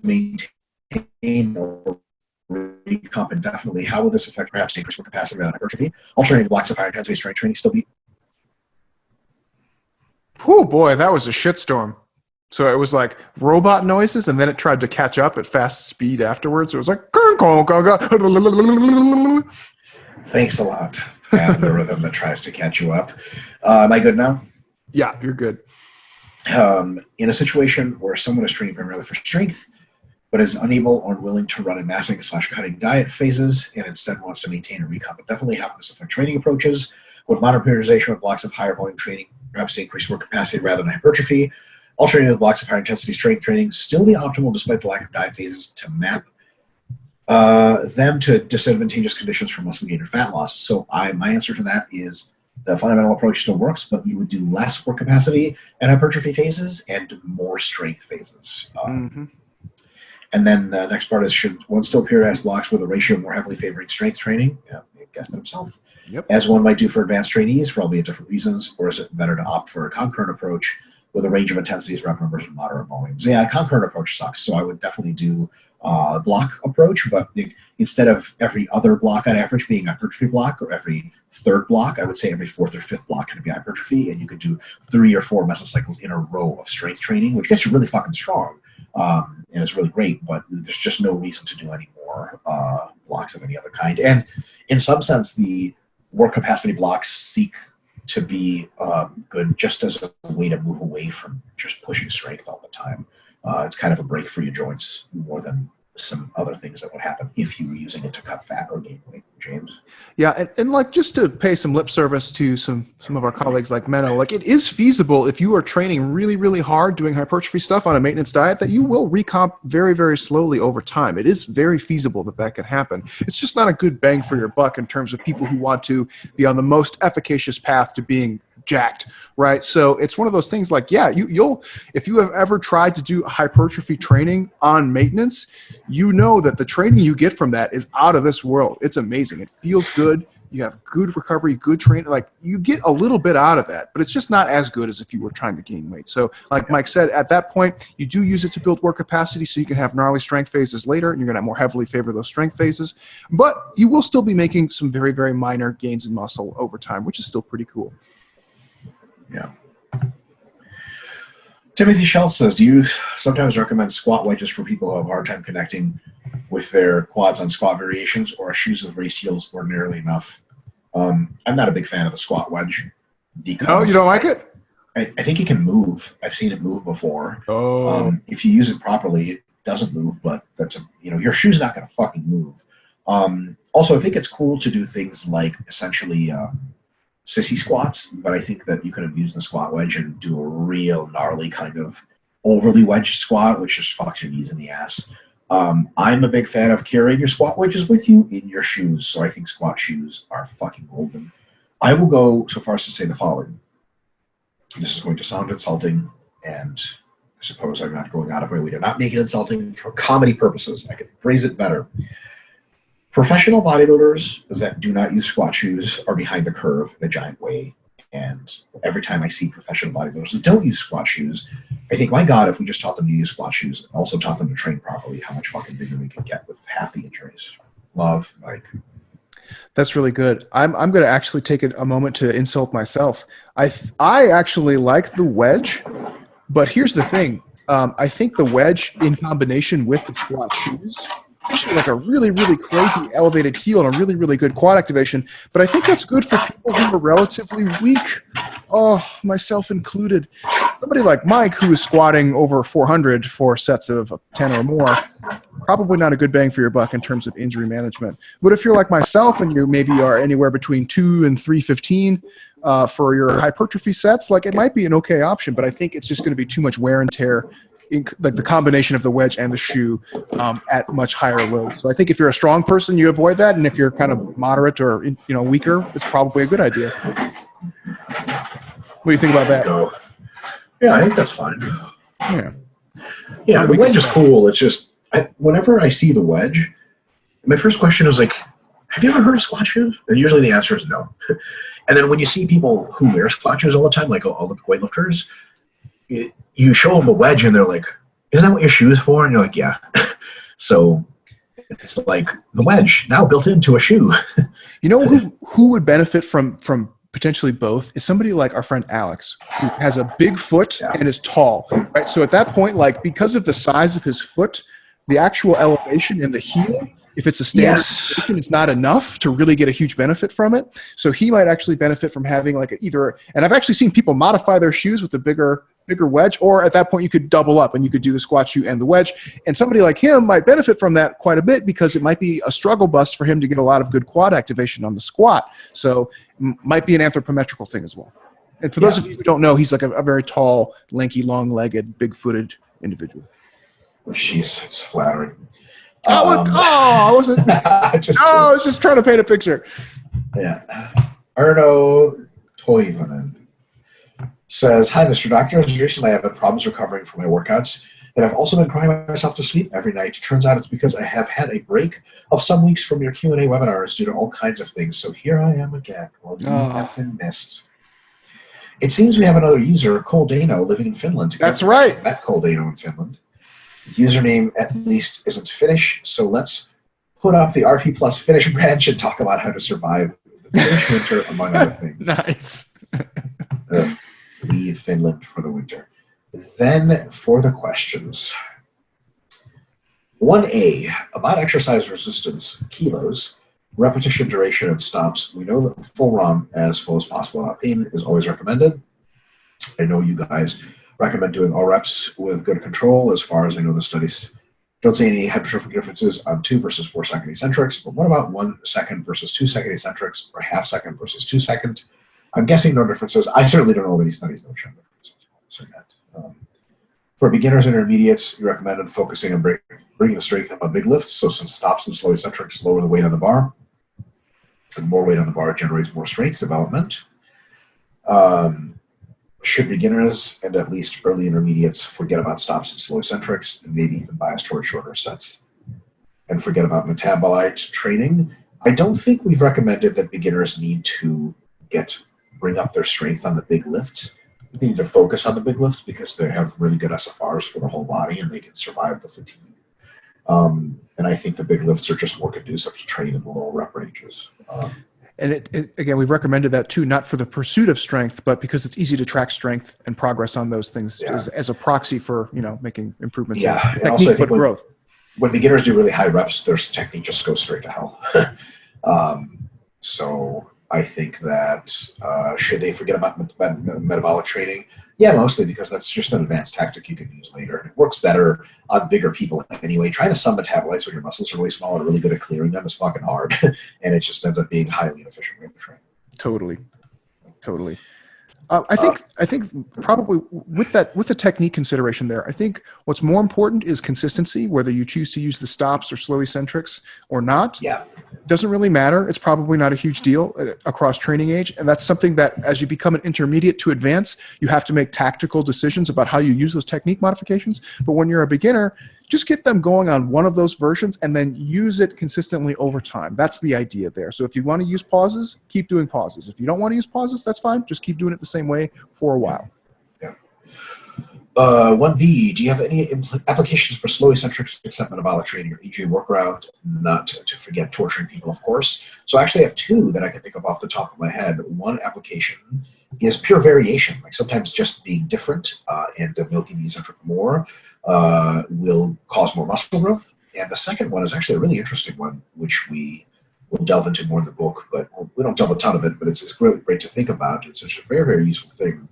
maintain or recomp indefinitely, how would this affect perhaps increase capacity rather than hypertrophy? Alternating blocks of higher intensity strength training still be. Oh boy, that was a shitstorm. So it was like robot noises, and then it tried to catch up at fast speed afterwards. It was like, thanks a lot. And the rhythm that tries to catch you up. Am I good now? Yeah, you're good. In a situation where someone is training primarily for strength, but is unable or unwilling to run in massing/cutting diet phases, and instead wants to maintain a recomp, definitely how this affect training approaches. Would modern periodization with blocks of higher volume training perhaps to increase work capacity rather than hypertrophy? Alternating with blocks of higher intensity strength training still be optimal despite the lack of diet phases to map them to disadvantageous conditions for muscle gain or fat loss. So my answer to that is the fundamental approach still works, but you would do less work capacity and hypertrophy phases and more strength phases. And then the next part is, should one still periodize blocks with a ratio more heavily favoring strength training? Yeah, he guessed it himself. Yep. As one might do for advanced trainees for albeit different reasons, or is it better to opt for a concurrent approach with a range of intensities, rep numbers, and moderate volumes? Yeah, a concurrent approach sucks. So I would definitely do a block approach, but instead of every other block on average being hypertrophy block, or every third block, I would say every fourth or fifth block can be hypertrophy, and you could do 3 or 4 mesocycles in a row of strength training, which gets you really fucking strong, and it's really great, but there's just no reason to do any more blocks of any other kind. And in some sense, the work capacity blocks seek to be good just as a way to move away from just pushing strength all the time. It's kind of a break for your joints more than some other things that would happen if you were using it to cut fat or gain weight, James. Yeah, and like just to pay some lip service to some of our colleagues like Menno, like it is feasible if you are training really, really hard doing hypertrophy stuff on a maintenance diet that you will recomp very, very slowly over time. It is very feasible that can happen. It's just not a good bang for your buck in terms of people who want to be on the most efficacious path to being jacked, right? So it's one of those things like, yeah, you'll if you have ever tried to do hypertrophy training on maintenance, you know that the training you get from that is out of this world. It's amazing. It feels good. You have good recovery, good training. Like you get a little bit out of that, but it's just not as good as if you were trying to gain weight. So like Mike said, at that point, you do use it to build work capacity so you can have gnarly strength phases later, and you're going to more heavily favor those strength phases. But you will still be making some very, very minor gains in muscle over time, which is still pretty cool. Yeah. Timothy Schultz says, do you sometimes recommend squat wedges for people who have a hard time connecting with their quads on squat variations, or are shoes with race heels ordinarily enough? I'm not a big fan of the squat wedge. Because oh, you don't like it? I think it can move. I've seen it move before. Oh. If you use it properly, it doesn't move, but your shoe's not going to fucking move. Also, I think it's cool to do things like essentially sissy squats, but I think that you could have used the squat wedge and do a real gnarly kind of overly wedged squat, which just fucks your knees in the ass. I'm a big fan of carrying your squat wedges with you in your shoes, so I think squat shoes are fucking golden. I will go so far as to say the following. This is going to sound insulting, and I suppose I'm not going out of my way to not make it insulting for comedy purposes. I could phrase it better. Professional bodybuilders that do not use squat shoes are behind the curve in a giant way. And every time I see professional bodybuilders that don't use squat shoes, I think, my God, if we just taught them to use squat shoes and also taught them to train properly, how much fucking bigger we could get with half the injuries. Love, Mike. That's really good. I'm going to actually take a moment to insult myself. I actually like the wedge, but here's the thing. I think the wedge in combination with the squat shoes, especially like a really, really crazy elevated heel and a really, really good quad activation. But I think that's good for people who are relatively weak. Oh, myself included. Somebody like Mike, who is squatting over 400 for sets of 10 or more, probably not a good bang for your buck in terms of injury management. But if you're like myself and you maybe are anywhere between 2 and 315 for your hypertrophy sets, like it might be an okay option, but I think it's just going to be too much wear and tear, like the combination of the wedge and the shoe at much higher loads. So I think if you're a strong person, you avoid that, and if you're kind of moderate or weaker, it's probably a good idea. What do you think about that? Yeah, I think that's fine. Yeah, the wedge is cool. It's just whenever I see the wedge, my first question is like, have you ever heard of squat shoes? And usually the answer is no. And then when you see people who wear squat shoes all the time, like Olympic weightlifters, you show them a wedge and they're like, isn't that what your shoe is for? And you're like, yeah. So it's like the wedge now built into a shoe. You know who would benefit from potentially both is somebody like our friend Alex, who has a big foot and is tall, right? So at that point, like because of the size of his foot, the actual elevation in the heel, if it's a standard position, it's not enough to really get a huge benefit from it. So he might actually benefit from having like and I've actually seen people modify their shoes with the bigger wedge, or at that point you could double up and you could do the squat shoe and the wedge. And somebody like him might benefit from that quite a bit because it might be a struggle bus for him to get a lot of good quad activation on the squat. So might be an anthropometrical thing as well. And for those of you who don't know, he's like a very tall, lanky, long-legged, big-footed individual. Jeez, it's flattering. I wasn't. I was just trying to paint a picture. Yeah. Erno Toivonen says, hi, Mr. Doctor. Recently, I've had problems recovering from my workouts And I've also been crying myself to sleep every night. It turns out it's because I have had a break of some weeks from your Q&A webinars due to all kinds of things. So here I am again. Well, you have been missed. It seems we have another user, Coldano, living in Finland. That's right. I met Coldano in Finland. The username at least isn't Finnish, so let's put up the RP Plus Finnish branch and talk about how to survive the Finnish winter, among other things. Nice. Leave Finland for the winter. Then for the questions. 1A, about exercise resistance, kilos, repetition duration, and stops. We know that full ROM as full as possible without pain is always recommended. I know you guys recommend doing all reps with good control. As far as I know, the studies don't see any hypertrophic differences on 2 versus 4 second eccentrics, but what about 1 second versus 2 second eccentrics, or half second versus 2 second? I'm guessing no differences. I certainly don't know of any studies that show differences. So that. For beginners and intermediates, you recommended focusing on bringing the strength up on big lifts, so some stops and slow eccentrics lower the weight on the bar. And more weight on the bar generates more strength development. Should beginners and at least early intermediates forget about stops and slow eccentrics and maybe even bias towards shorter sets and forget about metabolite training? I don't think we've recommended that beginners need to bring up their strength on the big lifts. They need to focus on the big lifts because they have really good SFRs for the whole body and they can survive the fatigue. And I think the big lifts are just more conducive to train in the lower rep ranges. And again, we've recommended that too, not for the pursuit of strength, but because it's easy to track strength and progress on those things as a proxy for, making improvements in technique, and also I think growth. When beginners do really high reps, their technique just goes straight to hell. So I think that should they forget about metabolic training? Yeah, mostly because that's just an advanced tactic you can use later. It works better on bigger people anyway. Trying to sum metabolites when your muscles are really small and really good at clearing them is fucking hard. And it just ends up being highly inefficient way to train. Totally. I think probably with the technique consideration there, I think what's more important is consistency, whether you choose to use the stops or slow eccentrics or not. Yeah. Doesn't really matter. It's probably not a huge deal across training age. And that's something that as you become an intermediate to advance, you have to make tactical decisions about how you use those technique modifications. But when you're a beginner, just get them going on one of those versions and then use it consistently over time. That's the idea there. So if you want to use pauses, keep doing pauses. If you don't want to use pauses, that's fine. Just keep doing it the same way for a while. Yeah. 1B, do you have any applications for slow eccentrics except metabolic training or EJ workaround? Not to forget torturing people, of course. So I actually have 2 that I can think of off the top of my head. One application is pure variation, like sometimes just being different and milking the eccentric more will cause more muscle growth. And the second one is actually a really interesting one, which we will delve into more in the book, but we don't delve a ton of it, but it's really great to think about. It's a very, very useful thing,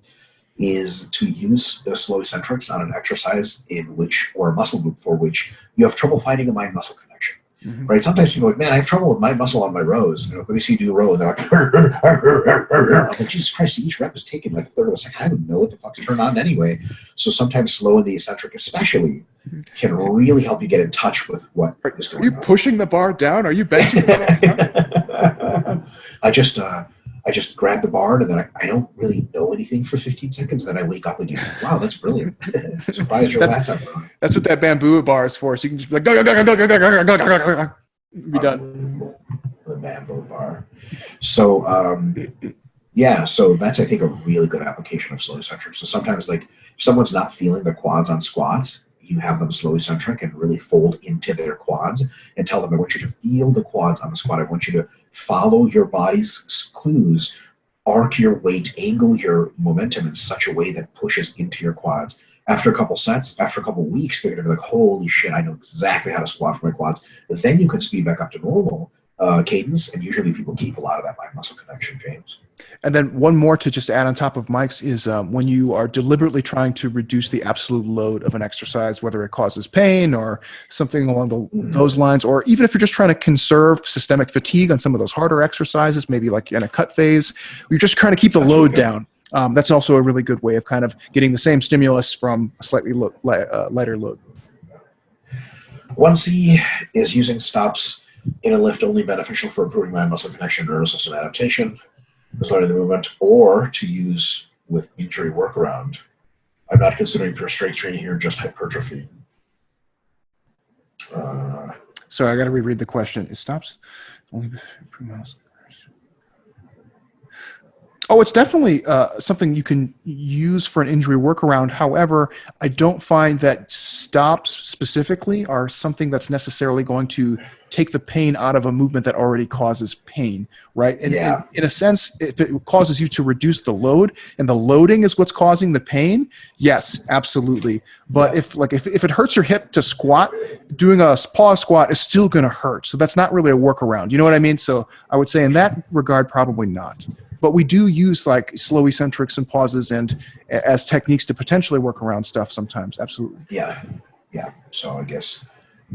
is to use the slow eccentrics on an exercise in which, or a muscle group for which you have trouble finding a mind-muscle connection. Mm-hmm. Right? Sometimes people are like, man, I have trouble with mind muscle on my rows. Let me see you do a row. And they're like, like, Jesus Christ, each rep is taking like a third of a second. I don't know what the fuck's turned on anyway. So sometimes slowing the eccentric especially can really help you get in touch with what is going on. Are you pushing the bar down? Are you benching the bar? I just grab the bar and then I don't really know anything for 15 seconds. Then I wake up again. Wow, that's brilliant. Surprise your lats up. That's what that bamboo bar is for. So you can just be like, go, be done. The bamboo bar. So, so that's, I think, a really good application of slow eccentric. So sometimes, like, if someone's not feeling the quads on squats, you have them slow eccentric and really fold into their quads and tell them, I want you to feel the quads on the squat. I want you to follow your body's clues, arc your weight, angle your momentum in such a way that pushes into your quads. After a couple sets, after a couple weeks, they're going to be like, holy shit, I know exactly how to squat for my quads. But then you can speed back up to normal cadence, and usually people keep a lot of that mind-muscle connection, James. And then one more to just add on top of Mike's is when you are deliberately trying to reduce the absolute load of an exercise, whether it causes pain or something along those lines, or even if you're just trying to conserve systemic fatigue on some of those harder exercises, maybe like in a cut phase, you're just trying to keep the load down. That's also a really good way of kind of getting the same stimulus from a slightly lighter load. 1C is using stops in a lift only beneficial for improving mind-muscle connection, nervous system adaptation, learning the movement, or to use with injury workaround. I'm not considering pure strength training here, just hypertrophy. Sorry, I got to reread the question. It stops only. Oh, it's definitely something you can use for an injury workaround. However, I don't find that stops specifically are something that's necessarily going to take the pain out of a movement that already causes pain, right? And in a sense, if it causes you to reduce the load and the loading is what's causing the pain, yes, absolutely. But if it hurts your hip to squat, doing a pause squat is still going to hurt. So that's not really a workaround. You know what I mean? So I would say in that regard, probably not. But we do use like slow eccentrics and pauses and as techniques to potentially work around stuff sometimes. Absolutely. Yeah. So I guess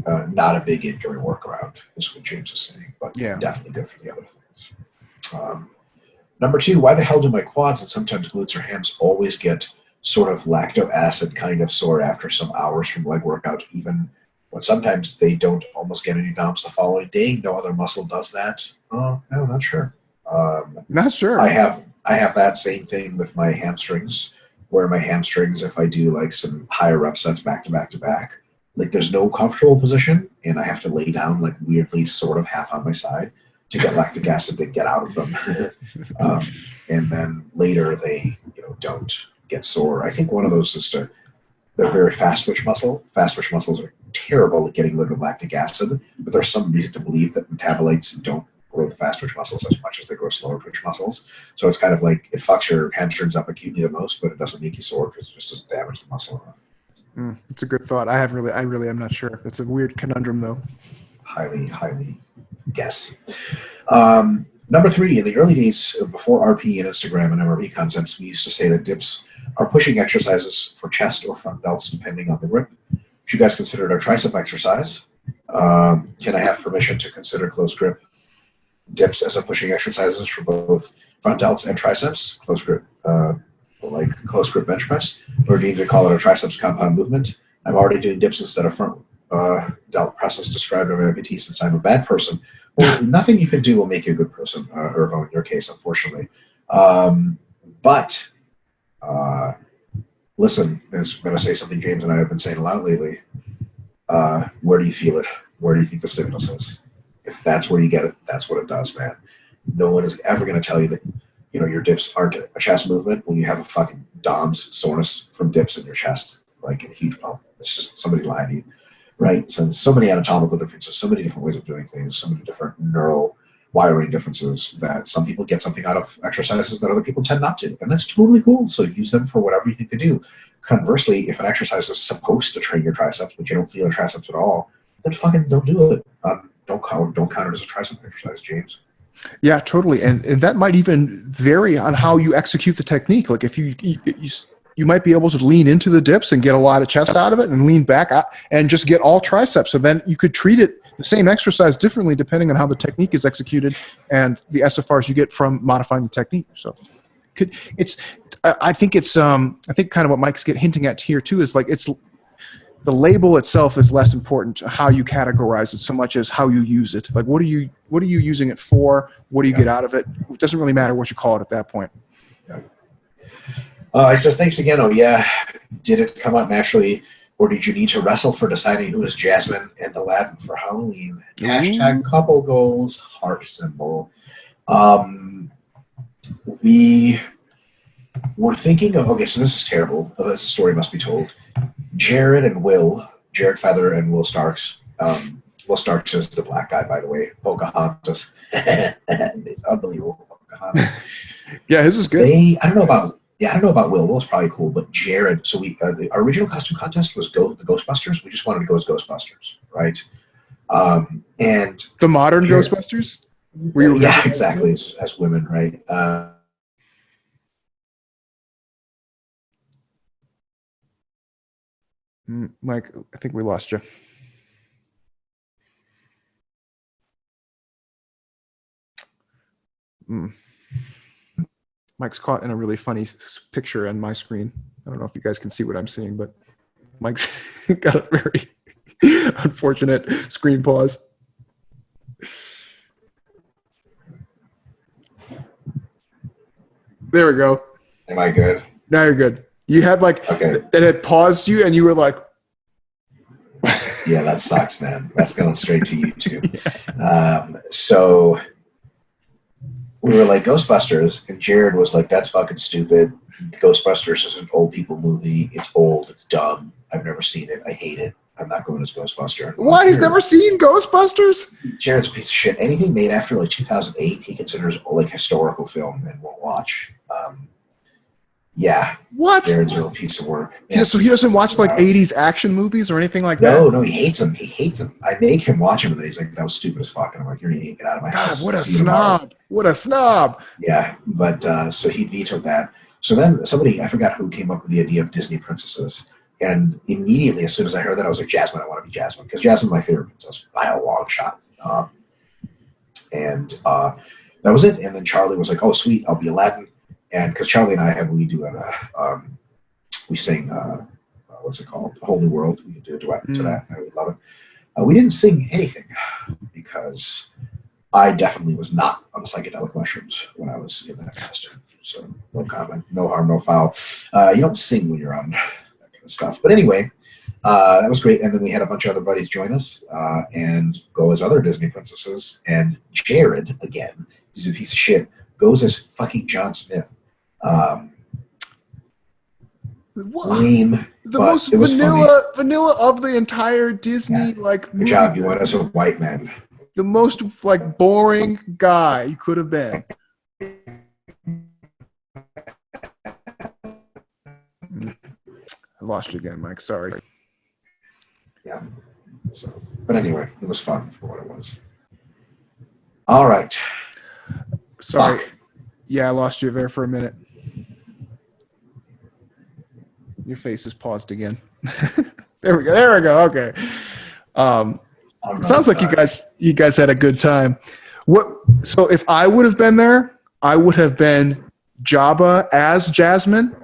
not a big injury workaround is what James is saying, but definitely good for the other things. Number 2, why the hell do my quads and sometimes glutes or hams always get sort of lactic acid kind of sore after some hours from leg workout, even when sometimes they don't almost get any DOMS the following day? No other muscle does that. Oh, no, not sure. Not sure. I have that same thing with my hamstrings, where my hamstrings, if I do like some higher rep sets back to back to back, like there's no comfortable position, and I have to lay down like weirdly sort of half on my side to get lactic acid to get out of them. And then later they don't get sore. I think one of those is they're very fast twitch muscle. Fast twitch muscles are terrible at getting rid of lactic acid, but there's some reason to believe that metabolites don't grow the fast twitch muscles as much as they grow slower twitch muscles. So it's kind of like it fucks your hamstrings up acutely the most, but it doesn't make you sore because it just doesn't damage the muscle enough. It's a good thought. I really am not sure. It's a weird conundrum though. Highly guess. Number 3, in the early days before RP and Instagram and MRP concepts, we used to say that dips are pushing exercises for chest or front delts depending on the grip. Would you guys consider it a tricep exercise? Can I have permission to consider close grip dips as a pushing exercises for both front delts and triceps, close grip, like close grip bench press, or do you need to call it a triceps compound movement? I'm already doing dips instead of front delt presses described by my PT since I'm a bad person. Well, nothing you can do will make you a good person, Irvo, in your case, unfortunately. But listen, I was going to say something James and I have been saying a lot lately. Where do you feel it? Where do you think the stimulus is? If that's where you get it, that's what it does, man. No one is ever going to tell you that, your dips aren't a chest movement when you have a fucking DOMS soreness from dips in your chest, like a huge pump. It's just somebody lying to you, right? So many anatomical differences, so many different ways of doing things, so many different neural wiring differences that some people get something out of exercises that other people tend not to. And that's totally cool. So use them for whatever you think to do. Conversely, if an exercise is supposed to train your triceps, but you don't feel your triceps at all, then fucking don't do it. Don't count it as a tricep exercise, James. Yeah, totally. And that might even vary on how you execute the technique. Like if you might be able to lean into the dips and get a lot of chest out of it and lean back out and just get all triceps. So then you could treat it the same exercise differently depending on how the technique is executed and the SFRs you get from modifying the technique. So I think kind of what Mike's hinting at here too is like the label itself is less important to how you categorize it so much as how you use it. Like what are you using it for? What do you get out of it? It doesn't really matter what you call it at that point. He says, thanks again. Oh yeah. Did it come out naturally or did you need to wrestle for deciding who is Jasmine and Aladdin for Halloween? Hashtag couple goals, heart symbol. We were thinking of, okay, so this is terrible. This story must be told. Jared Feather and Will Starks. Will Starks is the black guy, by the way. Pocahontas. Unbelievable. Pocahontas. Yeah, his was good. I don't know about Will. Will's probably cool, but Jared. So our original costume contest was the Ghostbusters. We just wanted to go as Ghostbusters, right? And the modern Jared, Ghostbusters. Yeah, exactly. As women, right? Mike, I think we lost you. Mike's caught in a really funny picture on my screen. I don't know if you guys can see what I'm seeing, but Mike's got a very unfortunate screen pause. There we go. Am I good? Now you're good. You had like it had paused you, and you were like, yeah, that sucks, man. That's going straight to YouTube. So we were like Ghostbusters, and Jared was like, "That's fucking stupid. Ghostbusters is an old people movie. It's old. It's dumb. I've never seen it. I hate it. I'm not going as Ghostbuster." What? He's never seen Ghostbusters? Jared's a piece of shit. Anything made after like 2008, he considers like historical film and won't watch. Yeah. What? Jared's a real piece of work. Yeah, so he doesn't watch like 80s action movies or anything like that? No, he hates them. He hates them. I make him watch them, and then he's like, "That was stupid as fuck." And I'm like, "You're an idiot. Get out of my house." God, what a snob. What a snob. Yeah, but so he vetoed that. So then somebody, I forgot who, came up with the idea of Disney princesses. And immediately, as soon as I heard that, I was like, Jasmine, I want to be Jasmine. Because Jasmine's my favorite princess by a long shot. And that was it. And then Charlie was like, "Oh, sweet, I'll be Aladdin." And because Charlie and I we sing, what's it called? A Whole New World. We do a duet to that. I would love it. We didn't sing anything because I definitely was not on psychedelic mushrooms when I was in that costume. So no comment, no harm, no foul. You don't sing when you're on that kind of stuff. But anyway, that was great. And then we had a bunch of other buddies join us and go as other Disney princesses. And Jared, again, he's a piece of shit, goes as fucking John Smith. Lame. The most vanilla of the entire Disney Good job. You went as a white man. The most like boring guy you could have been. I lost you again, Mike. Sorry. Yeah. So, but anyway, it was fun for what it was. All right. Sorry. Fuck. Yeah, I lost you there for a minute. Your face is paused again. There we go. Okay. Sounds like you guys had a good time. So if I would have been there, I would have been Jabba as Jasmine,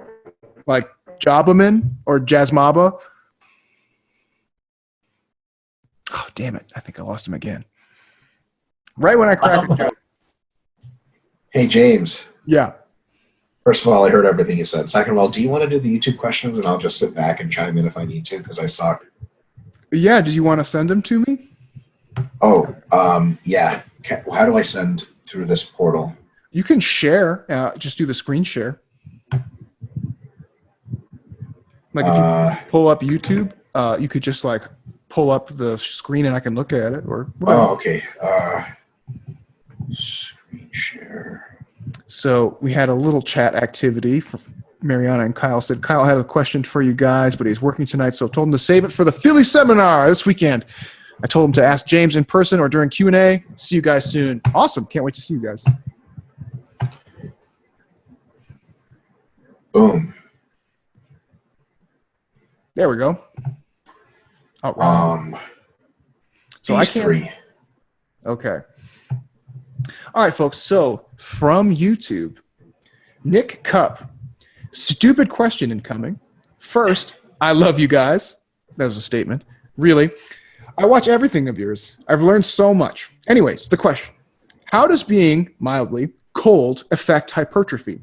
like Jabbaman or Jasmaba. Oh, damn it. I think I lost him again. Right when I cracked a joke. Hey, James. Yeah. First of all, I heard everything you said. Second of all, do you want to do the YouTube questions, and I'll just sit back and chime in if I need to, because I suck. Yeah, did you want to send them to me? Oh, yeah. How do I send through this portal? You can share. Just do the screen share. Like if you pull up YouTube, you could just like pull up the screen and I can look at it. Or whatever. Oh, okay. Screen share. So we had a little chat activity. Mariana and Kyle said Kyle had a question for you guys, but he's working tonight, so I told him to save it for the Philly seminar this weekend. I told him to ask James in person or during Q&A. See you guys soon. Awesome. Can't wait to see you guys. Boom. There we go. Oh, so I can't. 3. Okay. All right, folks. So from YouTube, Nick Cup. Stupid question incoming. First, I love you guys. That was a statement. Really. I watch everything of yours. I've learned so much. Anyways, the question. How does being mildly cold affect hypertrophy?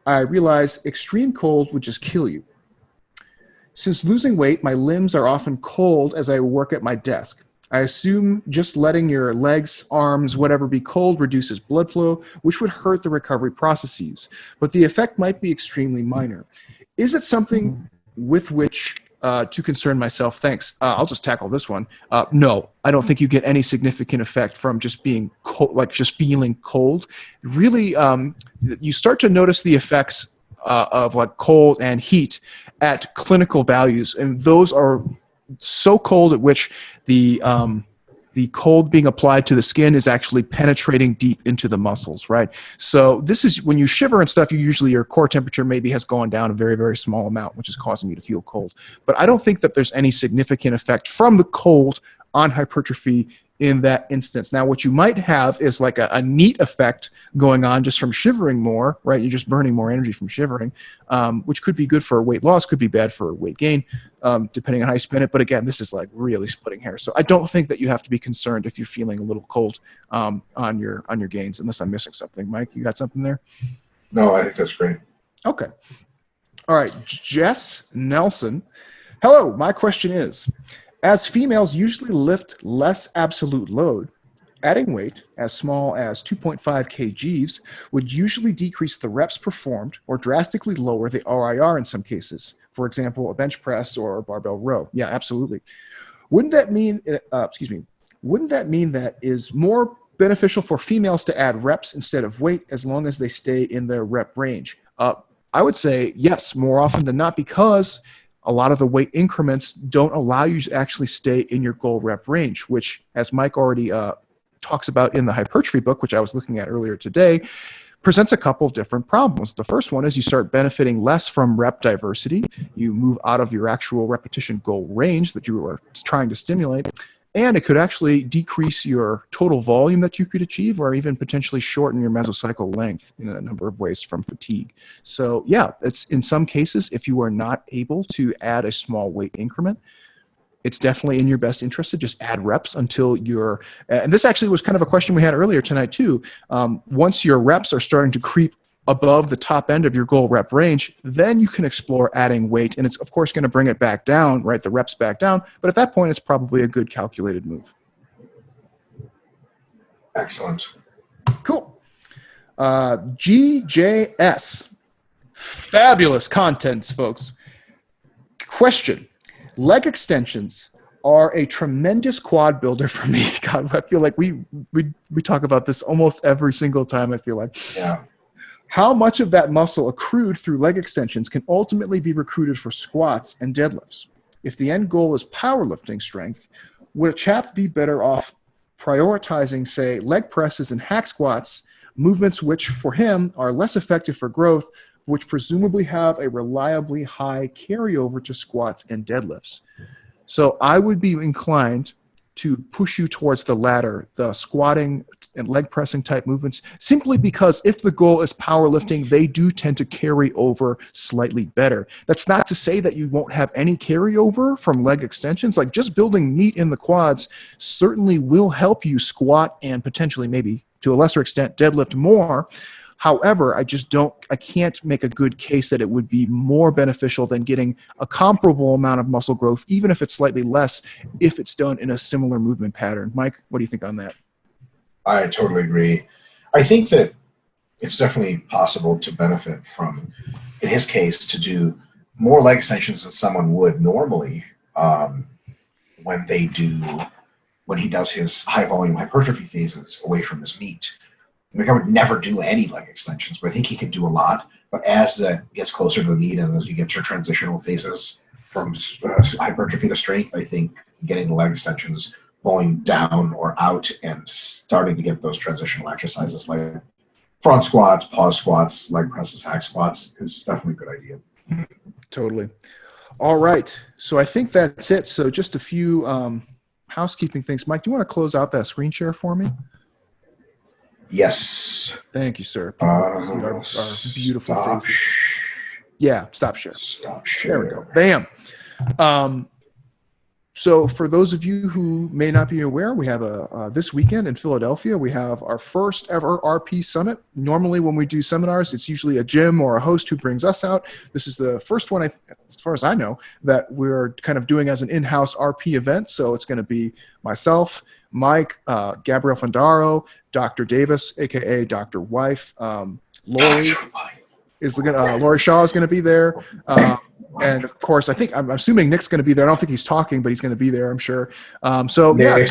I realize extreme cold would just kill you. Since losing weight, my limbs are often cold as I work at my desk. I assume just letting your legs, arms, whatever be cold reduces blood flow, which would hurt the recovery processes. But the effect might be extremely minor. Is it something with which to concern myself? Thanks. I'll just tackle this one. No, I don't think you get any significant effect from just being cold, like just feeling cold. Really, you start to notice the effects of like cold and heat at clinical values, and those are so cold at which the cold being applied to the skin is actually penetrating deep into the muscles, right? So this is when you shiver and stuff, usually your core temperature maybe has gone down a very, very small amount, which is causing you to feel cold. But I don't think that there's any significant effect from the cold on hypertrophy in that instance. Now, what you might have is like a neat effect going on just from shivering more, right? You're just burning more energy from shivering, which could be good for weight loss, could be bad for weight gain, depending on how you spin it. But again, this is like really splitting hairs. So I don't think that you have to be concerned if you're feeling a little cold on your gains, unless I'm missing something. Mike, you got something there? No, I think that's great. Okay. All right, Jess Nelson. Hello, my question is, as females usually lift less absolute load, adding weight as small as 2.5 kgs would usually decrease the reps performed or drastically lower the RIR in some cases. For example, a bench press or a barbell row. Yeah, absolutely. Wouldn't that mean, wouldn't that mean that is more beneficial for females to add reps instead of weight as long as they stay in their rep range? I would say yes, more often than not, because a lot of the weight increments don't allow you to actually stay in your goal rep range, which, as Mike already talks about in the Hypertrophy book, which I was looking at earlier today, presents a couple of different problems. The first one is you start benefiting less from rep diversity. You move out of your actual repetition goal range that you are trying to stimulate, and it could actually decrease your total volume that you could achieve, or even potentially shorten your mesocycle length in a number of ways from fatigue. So yeah, it's in some cases, if you are not able to add a small weight increment, it's definitely in your best interest to just add reps until you're, and this actually was kind of a question we had earlier tonight too. Once your reps are starting to creep above the top end of your goal rep range, then you can explore adding weight. And it's of course going to bring it back down, right? The reps back down. But at that point, it's probably a good calculated move. Excellent. Cool. GJS. Fabulous contents, folks. Question. Leg extensions are a tremendous quad builder for me. God, I feel like we talk about this almost every single time, I feel like. Yeah. How much of that muscle accrued through leg extensions can ultimately be recruited for squats and deadlifts? If the end goal is powerlifting strength, would a chap be better off prioritizing, say, leg presses and hack squats, movements which for him are less effective for growth, which presumably have a reliably high carryover to squats and deadlifts? So I would be inclined to push you towards the latter, the squatting and leg pressing type movements, simply because if the goal is powerlifting, they do tend to carry over slightly better. That's not to say that you won't have any carryover from leg extensions. Like just building meat in the quads certainly will help you squat and potentially maybe to a lesser extent deadlift more. However, I can't make a good case that it would be more beneficial than getting a comparable amount of muscle growth, even if it's slightly less, if it's done in a similar movement pattern. Mike, what do you think on that? I totally agree. I think that it's definitely possible to benefit from, in his case, to do more leg extensions than someone would normally when he does his high volume hypertrophy phases away from his meat. I would never do any leg extensions, but I think he could do a lot. But as that gets closer to the meat and as you get your transitional phases from hypertrophy to strength, I think getting the leg extensions volume down or out and starting to get those transitional exercises like front squats, pause squats, leg presses, hack squats is definitely a good idea. Totally. All right. So I think that's it. So just a few housekeeping things. Mike, do you want to close out that screen share for me? Yes. Thank you, sir. Our beautiful faces. Yeah, stop share. Stop share. There we go. Bam. So for those of you who may not be aware, we have this weekend in Philadelphia, we have our first ever RP Summit. Normally when we do seminars, it's usually a gym or a host who brings us out. This is the first one, as far as I know, that we're kind of doing as an in-house RP event. So it's going to be myself, Mike, Gabrielle Fandaro, Dr. Davis, a.k.a. Dr. Wife, Lori Shaw is going to be there. And of course, I'm assuming Nick's going to be there. I don't think he's talking, but he's going to be there, I'm sure. Nick's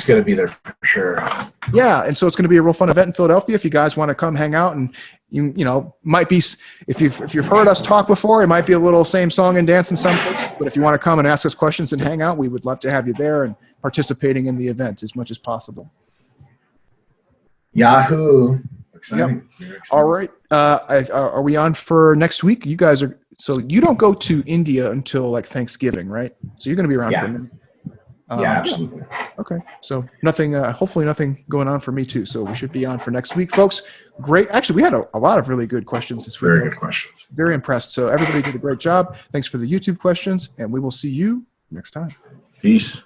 going to be there for sure. Yeah, and so it's going to be a real fun event in Philadelphia. If you guys want to come hang out, and you know, might be if you've heard us talk before, it might be a little same song and dance in some places. But if you want to come and ask us questions and hang out, we would love to have you there and participating in the event as much as possible. Yahoo! Exciting. Yep. All right. Are we on for next week? You guys are. So you don't go to India until like Thanksgiving, right? So you're going to be around for a minute. Yeah, absolutely. Okay. So nothing, hopefully nothing going on for me too. So we should be on for next week, folks. Great. Actually, we had a lot of really good questions this week. Very good questions. Very impressed. So everybody did a great job. Thanks for the YouTube questions, and we will see you next time. Peace.